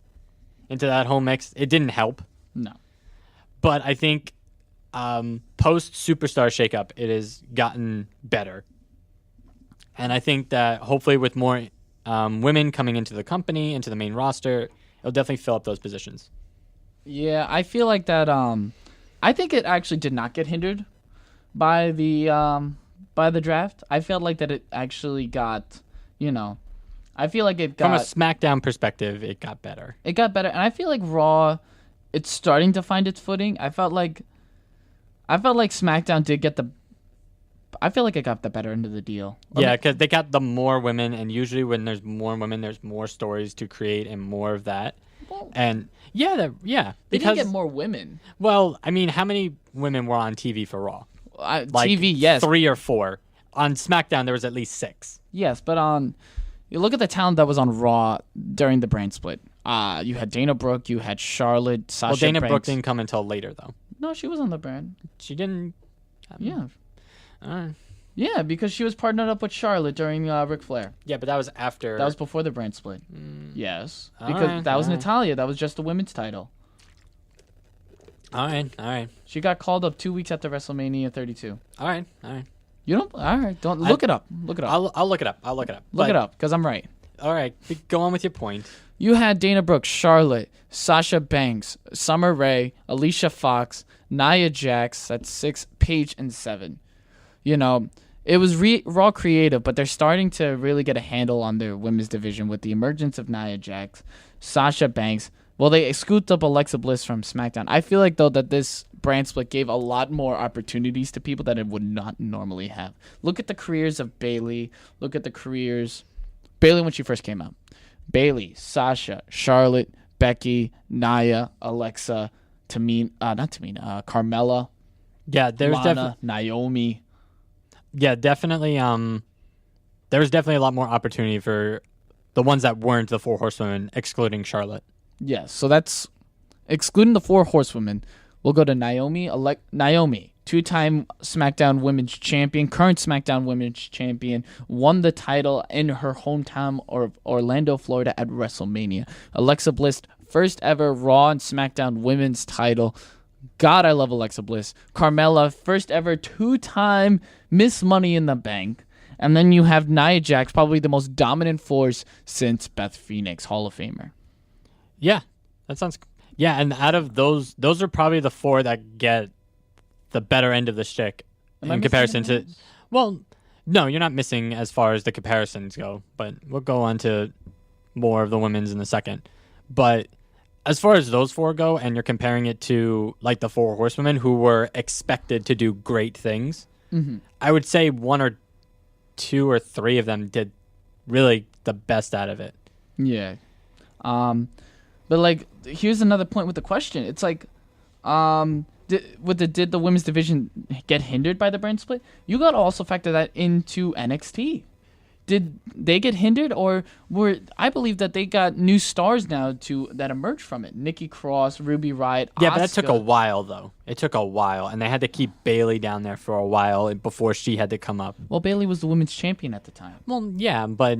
into that whole mix, it didn't help. No. But I think post-Superstar shakeup, it has gotten better. And I think that hopefully with more women coming into the company, into the main roster, it'll definitely fill up those positions. Yeah, I feel like that. I think it actually did not get hindered by the draft. I felt like that it actually got, I feel like it got... From a SmackDown perspective, it got better. It got better, and I feel like Raw, it's starting to find its footing. I felt like SmackDown did get the... I feel like it got the better end of the deal. Yeah, because they got the more women, and usually when there's more women, there's more stories to create and more of that. Well, and yeah, they didn't get more women. Well, I mean, how many women were on TV for Raw? TV, yes. 3 or 4. On SmackDown, there was at least 6. Yes, but you look at the talent that was on Raw during the brand split. You had Dana Brooke, you had Charlotte, Sasha Well, Dana Banks. Brooke didn't come until later, though. No, she was on the brand. She didn't. Yeah. Yeah, because she was partnered up with Charlotte during Ric Flair. Yeah, but that was after. That was before the brand split. Yes, because that was Natalya. That was just the women's title. All right. She got called up 2 weeks after WrestleMania 32. All right. You don't. All right, don't look it up. Look it up. I'll look it up. Look it up because I'm right. All right, go on with your point. You had Dana Brooke, Charlotte, Sasha Banks, Summer Rae, Alicia Fox, Nia Jax. That's 6, Paige, and 7. It was Raw creative, but they're starting to really get a handle on their women's division with the emergence of Nia Jax, Sasha Banks. Well, they scooped up Alexa Bliss from SmackDown. I feel like, though, that this brand split gave a lot more opportunities to people that it would not normally have. Look at the careers of Bayley. Look at the careers... Bayley when she first came out. Bayley, Sasha, Charlotte, Becky, Nia, Alexa, Carmella. Yeah, there's Lana, Naomi. Yeah, definitely. There was definitely a lot more opportunity for the ones that weren't the Four Horsewomen, excluding Charlotte. Yes, so that's excluding the Four Horsewomen. We'll go to Naomi. Naomi, 2-time SmackDown Women's Champion, current SmackDown Women's Champion, won the title in her hometown of Orlando, Florida at WrestleMania. Alexa Bliss, first ever Raw and SmackDown Women's title. God, I love Alexa Bliss. Carmella, first ever 2-time Miss Money in the Bank. And then you have Nia Jax, probably the most dominant force since Beth Phoenix, Hall of Famer. Yeah, that sounds... Yeah, and out of those are probably the 4 that get the better end of the stick in comparison to... Well, no, you're not missing as far as the comparisons go, but we'll go on to more of the women's in a second. But as far as those 4 go, and you're comparing it to like the Four Horsewomen who were expected to do great things, I would say 1 or 2 or 3 of them did really the best out of it. Yeah. But like, here's another point with the question. It's like, did the women's division get hindered by the brand split? You got to also factor that into NXT. Did they get hindered, or I believe that they got new stars now that emerged from it? Nikki Cross, Ruby Riott, Yeah, Asuka. but that took a while, though. It took a while, and they had to keep Bayley down there for a while before she had to come up. Well, Bayley was the women's champion at the time. Well, yeah, but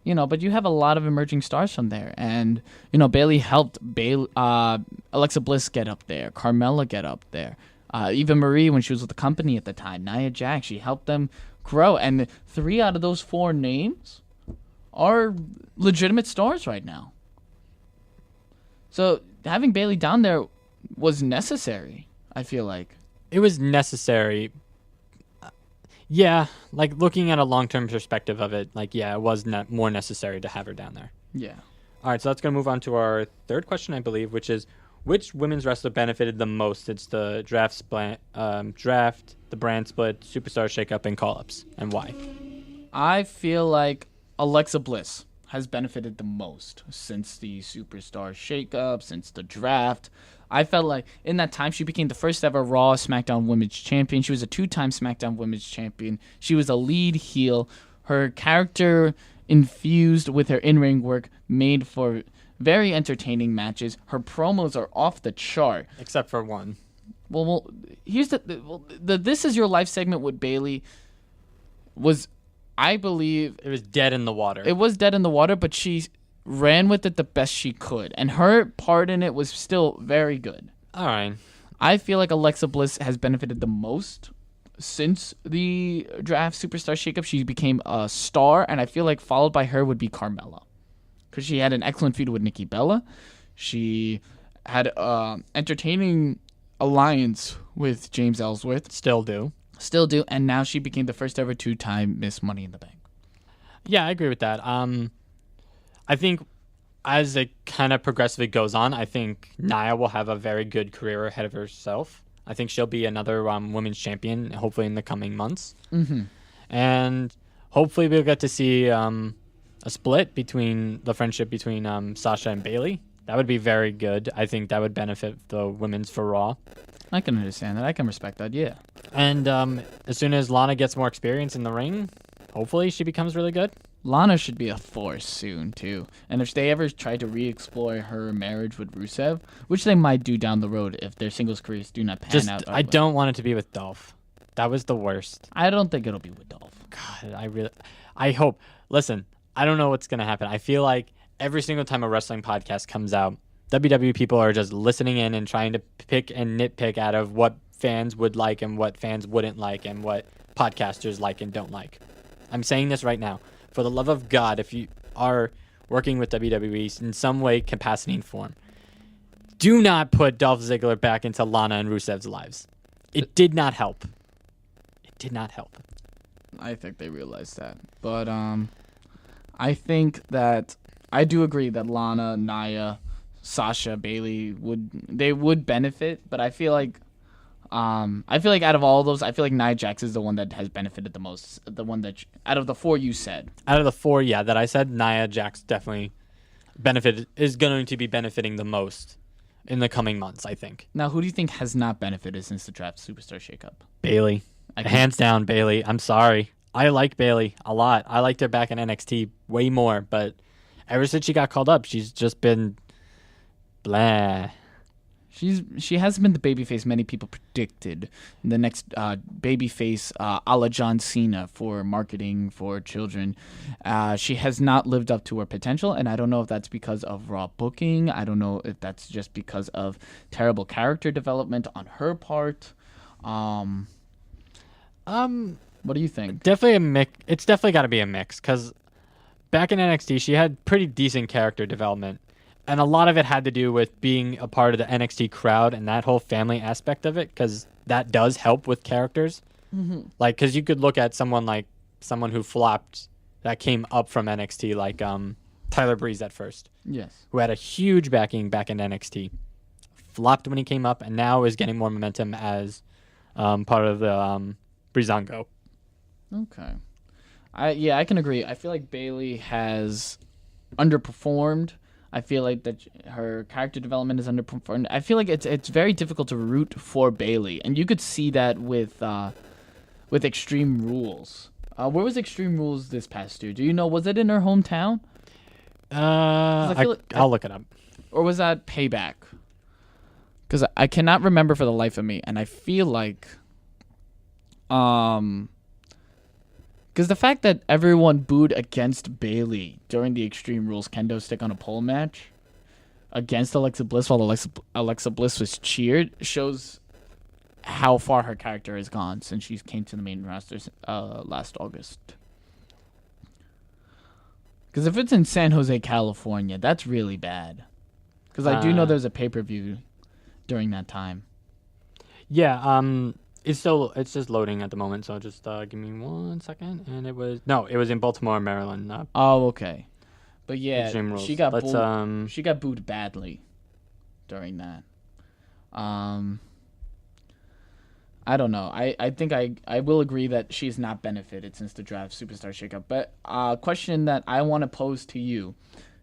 but you have a lot of emerging stars from there. And, Bayley helped Alexa Bliss get up there, Carmella get up there. Even Marie, when she was with the company at the time, Nia Jax, she helped them grow. And 3 out of those 4 names are legitimate stars right now. So having Bayley down there was necessary, I feel like. It was necessary. Yeah, like looking at a long-term perspective of it, it was more necessary to have her down there. Yeah. All right, so that's going to move on to our third question, I believe, which is, which women's wrestler benefited the most? It's the draft, the brand split, superstar shakeup, and call-ups, and why? I feel like Alexa Bliss has benefited the most since the superstar shakeup, since the draft. I felt like in that time she became the first ever Raw SmackDown Women's Champion. She was a 2-time SmackDown Women's Champion. She was a lead heel. Her character infused with her in-ring work made for very entertaining matches. Her promos are off the chart. Except for one. Well, here's the This Is Your Life segment with Bayley was, I believe... It was dead in the water. It was dead in the water, but she ran with it the best she could. And her part in it was still very good. All right. I feel like Alexa Bliss has benefited the most since the draft superstar shakeup. She became a star, and I feel like followed by her would be Carmella. Because she had an excellent feud with Nikki Bella. She had entertaining alliance with James Ellsworth. Still do. And now she became the first ever 2-time Miss Money in the Bank. Yeah, I agree with that. I think as it kind of progressively goes on, I think Nia will have a very good career ahead of herself. I think she'll be another women's champion, hopefully in the coming months. Mm-hmm. And hopefully we'll get to see a split between the friendship between Sasha and Bayley. That would be very good. I think that would benefit the women's for Raw. I can understand that. I can respect that, yeah. And as soon as Lana gets more experience in the ring, hopefully she becomes really good. Lana should be a force soon, too. And if they ever try to re-explore her marriage with Rusev, which they might do down the road if their singles careers do not pan out. I don't want it to be with Dolph. That was the worst. I don't think it'll be with Dolph. God, I hope. Listen, I don't know what's going to happen. I feel like every single time a wrestling podcast comes out, WWE people are just listening in and trying to pick and nitpick out of what fans would like and what fans wouldn't like and what podcasters like and don't like. I'm saying this right now. For the love of God, if you are working with WWE in some way, capacity, and form, do not put Dolph Ziggler back into Lana and Rusev's lives. It did not help. I think they realized that. But I think that I do agree that Lana, Nia, Sasha, Bayley would benefit, but I feel like out of all those, I feel like Nia Jax is the one that has benefited the most. The one that out of the 4 you said. Out of the 4, yeah, that I said, Nia Jax definitely is going to be benefiting the most in the coming months, I think. Now, who do you think has not benefited since the draft superstar shakeup? Bayley. Hands down, Bayley. I'm sorry. I like Bayley a lot. I liked her back in NXT way more, but ever since she got called up, she's just been blah. She hasn't been the babyface many people predicted. The next babyface a la John Cena for marketing for children. She has not lived up to her potential, and I don't know if that's because of raw booking. I don't know if that's just because of terrible character development on her part. What do you think? Definitely a mix. It's definitely got to be a mix, because back in NXT, she had pretty decent character development. And a lot of it had to do with being a part of the NXT crowd and that whole family aspect of it, because that does help with characters. Mm-hmm. Like, because you could look at someone who flopped that came up from NXT, like Tyler Breeze at first. Yes. Who had a huge backing back in NXT. Flopped when he came up, and now is getting more momentum as part of the Breezango. Okay. I can agree. I feel like Bayley has underperformed. I feel like that her character development is underperformed. I feel like it's very difficult to root for Bayley, and you could see that with Extreme Rules. Where was Extreme Rules this past year? Do you know? Was it in her hometown? I'll look it up. Or was that Payback? Because I cannot remember for the life of me, and I feel like Because the fact that everyone booed against Bayley during the Extreme Rules kendo stick on a pole match against Alexa Bliss while Alexa Bliss was cheered shows how far her character has gone since she came to the main roster last August. Because if it's in San Jose, California, that's really bad. Because I do know there's a pay-per-view during that time. Yeah, it's just loading at the moment, so just give me 1 second. And it was in Baltimore, Maryland. Oh, okay. But yeah, she got booed badly during that. I don't know. I think I will agree that she's not benefited since the draft superstar shakeup. But a question that I want to pose to you,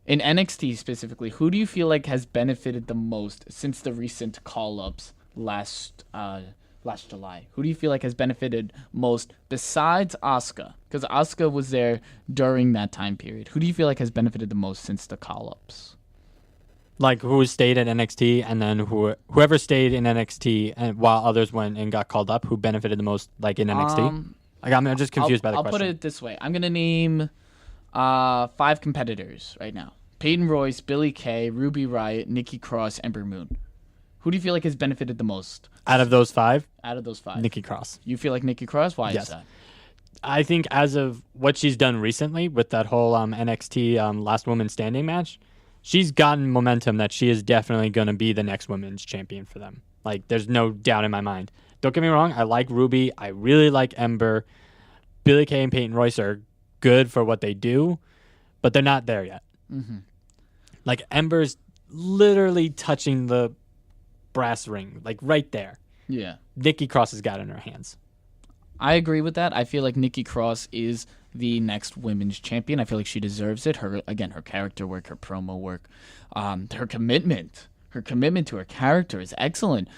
in NXT specifically, who do you feel like has benefited the most since the recent call-ups last July? Who do you feel like has benefited most besides Asuka? Because Asuka was there during that time period. Who do you feel like has benefited the most since the call-ups? Like who stayed at NXT, and then whoever stayed in NXT, and while others went and got called up, who benefited the most, like in NXT? I'm just confused by the question. I'll put it this way: I'm gonna name 5 competitors right now: Peyton Royce, Billie Kay, Ruby Riott, Nikki Cross, Ember Moon. Who do you feel like has benefited the most out of those 5? Nikki Cross. You feel like Nikki Cross? Why yes. is that? I think as of what she's done recently with that whole NXT Last Woman Standing match, she's gotten momentum that she is definitely going to be the next women's champion for them. Like, there's no doubt in my mind. Don't get me wrong. I like Ruby. I really like Ember. Billie Kay and Peyton Royce are good for what they do, but they're not there yet. Mm-hmm. Like, Ember's literally touching the brass ring, like right there. Yeah. Nikki Cross has got it in her hands. I agree with that. I feel like Nikki Cross is the next women's champion. I feel like she deserves it. Her character work, her promo work, her commitment to her character is excellent.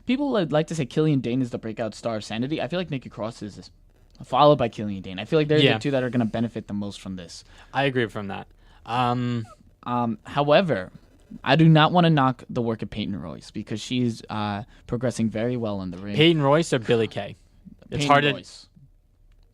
People would like to say Killian Dane is the breakout star of Sanity. I feel like Nikki Cross is followed by Killian Dane. I feel like they're the two that are going to benefit the most from this. I agree from that. However, I do not want to knock the work of Peyton Royce because she's progressing very well in the ring. Peyton Royce or Billie Kay? It's hard to.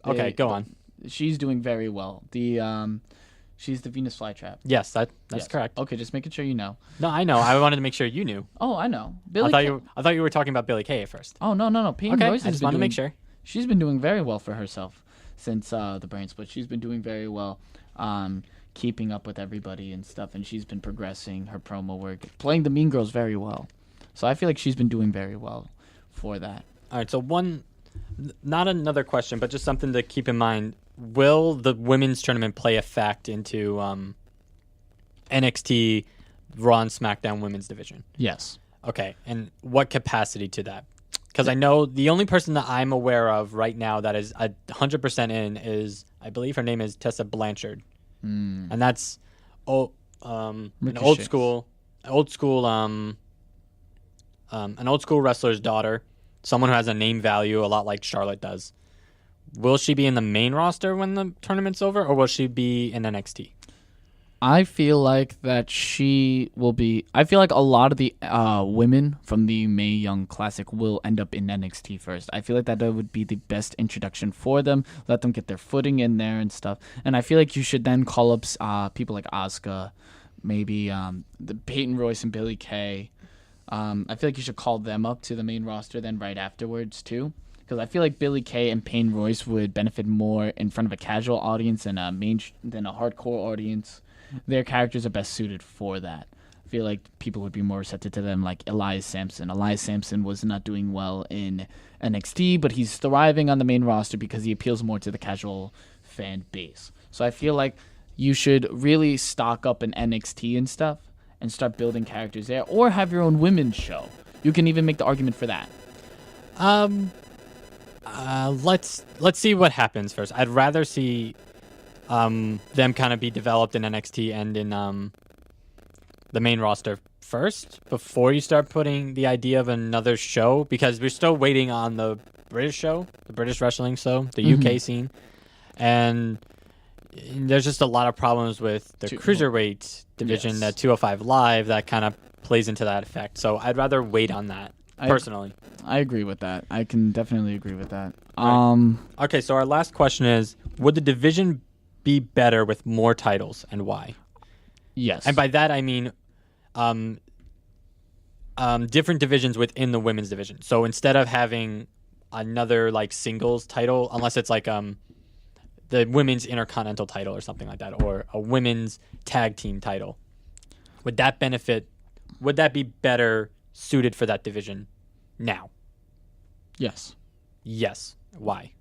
Okay, go on. She's doing very well. She's the Venus flytrap. Yes, that's correct. Okay, just making sure you know. No, I know. I wanted to make sure you knew. Oh, I know. I thought you were talking about Billie Kay at first. Oh no. Peyton Royce I just wanted to make sure. She's been doing very well for herself since the brain split. She's been doing very well, keeping up with everybody and stuff, and she's been progressing her promo work, playing the Mean Girls very well. So I feel like she's been doing very well for that. All right, so not another question, but just something to keep in mind. Will the women's tournament play a fact into NXT Raw and SmackDown Women's Division? Yes. Okay, and what capacity to that? Because I know the only person that I'm aware of right now that is 100% in is, I believe her name is Tessa Blanchard. And that's an old school wrestler's daughter, someone who has a name value a lot like Charlotte does. Will she be in the main roster when the tournament's over, or will she be in NXT? I feel like that she will be. I feel like a lot of the women from the Mae Young Classic will end up in NXT first. I feel like that would be the best introduction for them. Let them get their footing in there and stuff. And I feel like you should then call up people like Asuka, maybe the Peyton Royce and Billie Kay. I feel like you should call them up to the main roster then right afterwards too. Because I feel like Billie Kay and Peyton Royce would benefit more in front of a casual audience than a hardcore audience. Their characters are best suited for that. I feel like people would be more receptive to them, like Elias Sampson. Elias Sampson was not doing well in NXT, but he's thriving on the main roster because he appeals more to the casual fan base. So I feel like you should really stock up in NXT and stuff and start building characters there, or have your own women's show. You can even make the argument for that. Let's see what happens first. I'd rather see them kind of be developed in NXT and in the main roster first before you start putting the idea of another show, because we're still waiting on the British show, the British wrestling show, the UK scene, and there's just a lot of problems with the cruiserweight division, that 205 Live, that kind of plays into that effect. So I'd rather wait on that personally. I agree with that. I can definitely agree with that. Right. Okay, so our last question is, would the division be better with more titles, and why? Yes. And by that I mean different divisions within the women's division. So instead of having another like singles title, unless it's like the women's intercontinental title or something like that, or a women's tag team title, would that be better suited for that division now? Yes. Yes. Why?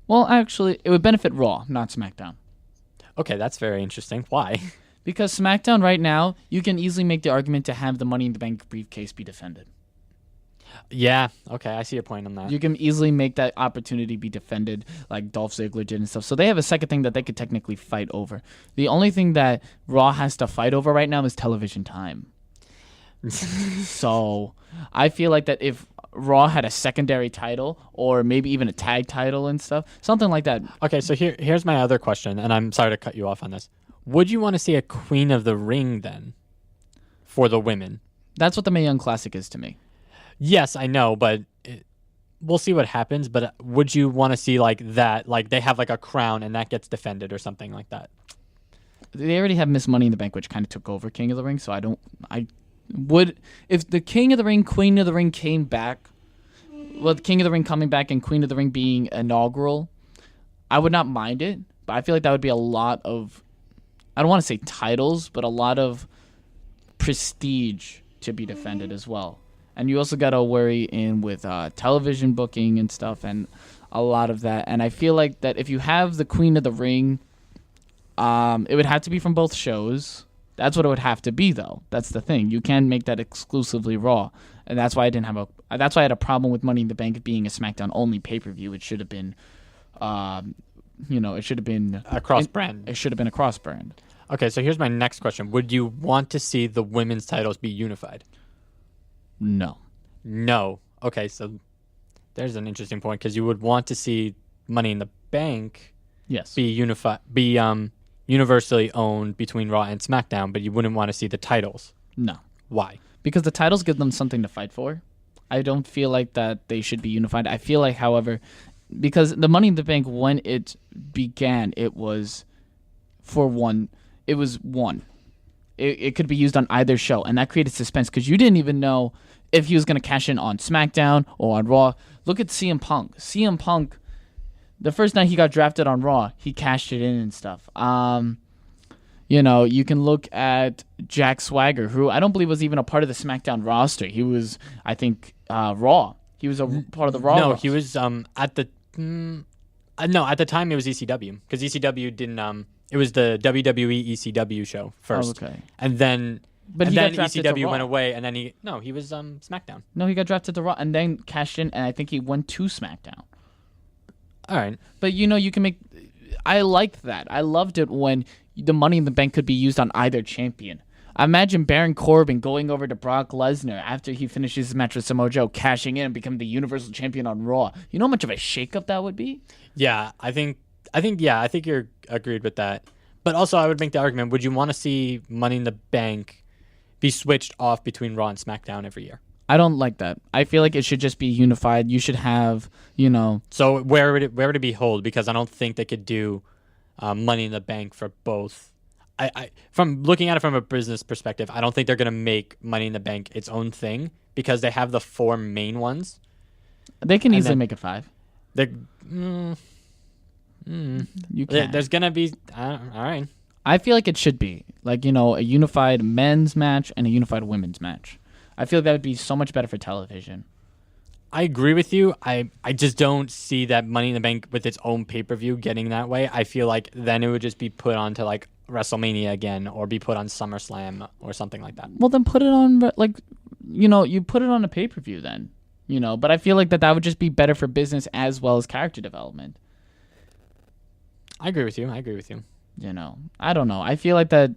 Well, actually, it would benefit Raw, not SmackDown. Okay, that's very interesting. Why? Because SmackDown right now, you can easily make the argument to have the Money in the Bank briefcase be defended. Yeah, okay, I see your point on that. You can easily make that opportunity be defended like Dolph Ziggler did and stuff. So they have a second thing that they could technically fight over. The only thing that Raw has to fight over right now is television time. So I feel like that if Raw had a secondary title or maybe even a tag title and stuff, something like that. Okay, so here's my other question, and I'm sorry to cut you off on this. Would you want to see a Queen of the Ring then for the women? That's what the Mae Young Classic is to me. Yes, I know, but we'll see what happens. But would you want to see like that, like they have like a crown and that gets defended or something like that? They already have Miss Money in the Bank, which kind of took over King of the Ring, so I would, if the King of the Ring, Queen of the Ring came back, well, the King of the Ring coming back and Queen of the Ring being inaugural, I would not mind it, but I feel like that would be a lot of, I don't want to say titles, but a lot of prestige to be defended as well. And you also got to worry in with television booking and stuff and a lot of that. And I feel like that if you have the Queen of the Ring, it would have to be from both shows. That's what it would have to be, though. That's the thing. You can't make that exclusively Raw, and that's why I had a problem with Money in the Bank being a SmackDown only pay-per-view. It should have been, it should have been A cross-brand. It should have been a cross-brand. Okay, so here's my next question. Would you want to see the women's titles be unified? No. No. Okay, so there's an interesting point because you would want to see Money in the Bank Yes. be universally owned between Raw and SmackDown, but you wouldn't want to see the titles. No. Why? Because the titles give them something to fight for. I don't feel like that they should be unified. I feel like, however, because the Money in the Bank, when it began, it was for one. It was one. It could be used on either show, and that created suspense because you didn't even know if he was going to cash in on SmackDown or on Raw. Look at CM Punk. CM Punk, the first night he got drafted on Raw, he cashed it in and stuff. You can look at Jack Swagger, who I don't believe was even a part of the SmackDown roster. He was, I think, Raw. He was a part of the Raw. No, roster. he was at the time it was ECW because ECW didn't. It was the WWE ECW show first. Oh, okay. And then But he then got drafted to ECW Raw. went away, and then he was SmackDown. No, he got drafted to Raw and then cashed in, and I think he went to SmackDown. All right. But, you can make... I liked that. I loved it when the Money in the Bank could be used on either champion. I imagine Baron Corbin going over to Brock Lesnar after he finishes his match with Samoa Joe, cashing in and becoming the Universal Champion on Raw. You know how much of a shakeup that would be? Yeah, I think you're agreed with that. But also, I would make the argument: would you want to see Money in the Bank be switched off between Raw and SmackDown every year? I don't like that. I feel like it should just be unified. You should have, So where would it be held? Because I don't think they could do Money in the Bank for both. I from looking at it from a business perspective, I don't think they're gonna make Money in the Bank its own thing because they have the four main ones. They can easily make it 5. You can. There's gonna be all right. I feel like it should be like a unified men's match and a unified women's match. I feel like that would be so much better for television. I agree with you. I just don't see that Money in the Bank with its own pay-per-view getting that way. I feel like then it would just be put onto like WrestleMania again or be put on SummerSlam or something like that. Well, then put it on you put it on a pay-per-view then, but I feel like that would just be better for business as well as character development. I agree with you. I don't know. I feel like that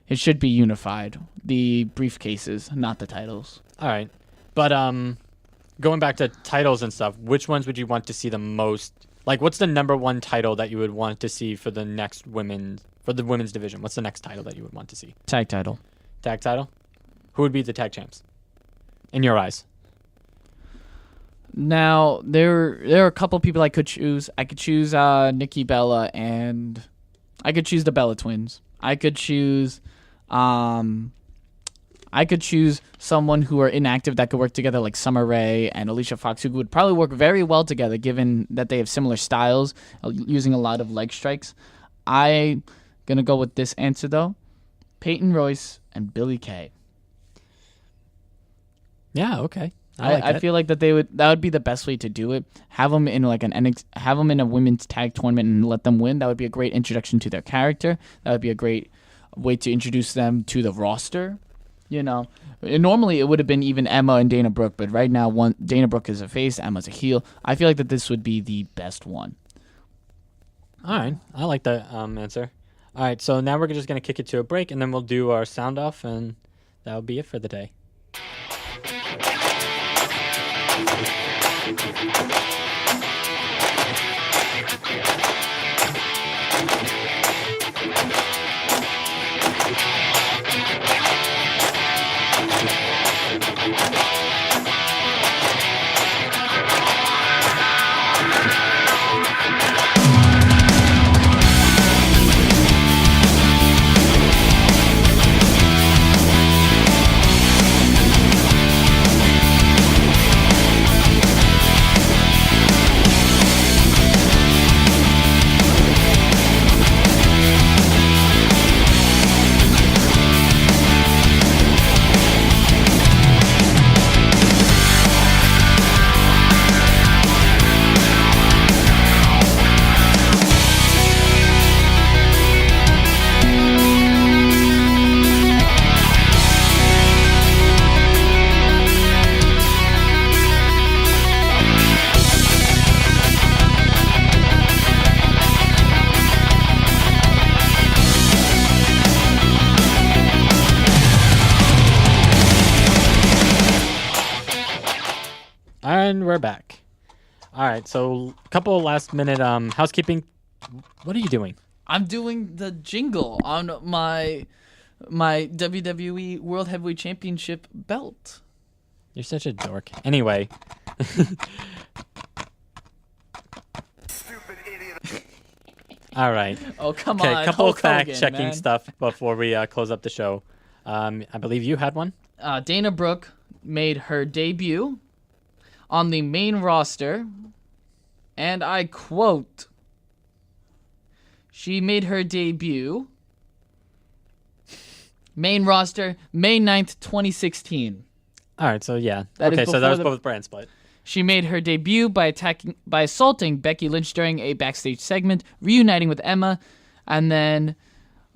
it should be unified. The briefcases, not the titles. All right. But going back to titles and stuff, which ones would you want to see the most? Like, what's the number one title that you would want to see for the women's division? What's the next title that you would want to see? Tag title. Tag title? Who would be the tag champs? In your eyes? Now, there are a couple people I could choose. I could choose Nikki Bella, and I could choose the Bella Twins. I could choose someone who are inactive that could work together, like Summer Rae and Alicia Fox, who would probably work very well together, given that they have similar styles, using a lot of leg strikes. I'm gonna go with this answer though: Peyton Royce and Billie Kay. Yeah. Okay. I feel like that would be the best way to do it. Have them in like have them in a women's tag tournament and let them win. That would be a great introduction to their character. That would be a great way to introduce them to the roster. You know, normally it would have been even Emma and Dana Brooke, but right now Dana Brooke is a face, Emma's a heel. I feel like that this would be the best one. All right, I like that answer. All right, so now we're just gonna kick it to a break, and then we'll do our sound off, and that'll be it for the day. And we're back. All right, so a couple of last minute housekeeping. What are you doing? I'm doing the jingle on my WWE World Heavyweight Championship belt. You're such a dork. Anyway. Stupid idiot. All right. Oh, come Okay, on. a couple of Hulk Hogan, fact-checking man. stuff before we close up the show. I believe you had one. Dana Brooke made her debut on the main roster, and I quote, she made her debut main roster May 9th, 2016. All right, so yeah. That is okay, so that was before both brand split. She made her debut by assaulting Becky Lynch during a backstage segment, reuniting with Emma, and then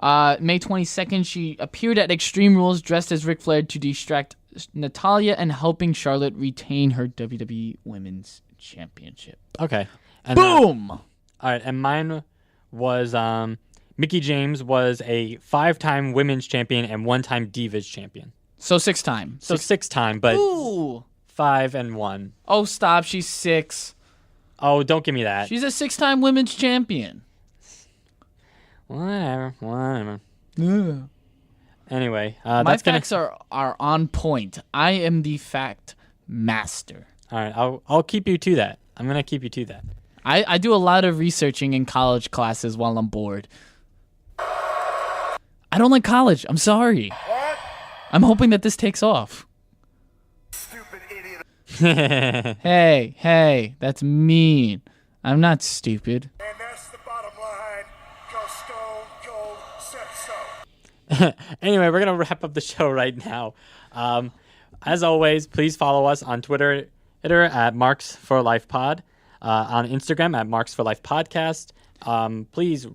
May 22nd, she appeared at Extreme Rules dressed as Ric Flair to distract Natalya and helping Charlotte retain her WWE Women's Championship. Okay. And, Boom! all right, and mine was Mickie James was a 5-time Women's Champion and 1-time Divas Champion. So 6-time. So 6-time, but Ooh! 5 and 1. Oh, stop. She's 6. Oh, don't give me that. She's a 6-time Women's Champion. Whatever. Yeah. Anyway, My that's facts are on point. I am the fact master. All right, I'll keep you to that. I'm gonna keep you to that. I do a lot of researching in college classes while I'm bored. I don't like college. I'm sorry. What? I'm hoping that this takes off. Stupid idiot. Hey, that's mean. I'm not stupid. And that's the bottom line, 'cause Stone Cold said so. Anyway, we're gonna wrap up the show right now. As always, please follow us on Twitter at Marks for Life Pod, on Instagram at Marks for Life Podcast. Please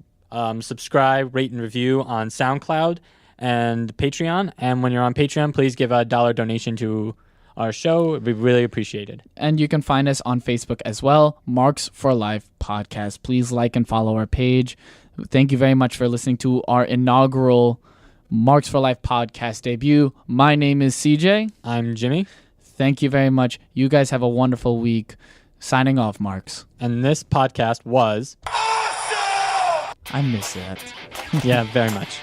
subscribe, rate, and review on SoundCloud and Patreon. And when you're on Patreon, please give a $1 donation to our show. It'd be really appreciated. And you can find us on Facebook as well, Marks for Life Podcast. Please like and follow our page. Thank you very much for listening to our inaugural Marks for Life podcast debut. My name is CJ. I'm Jimmy. Thank you very much. You guys have a wonderful week. Signing off, Marks. And this podcast was... Awesome! I miss that. yeah, very much.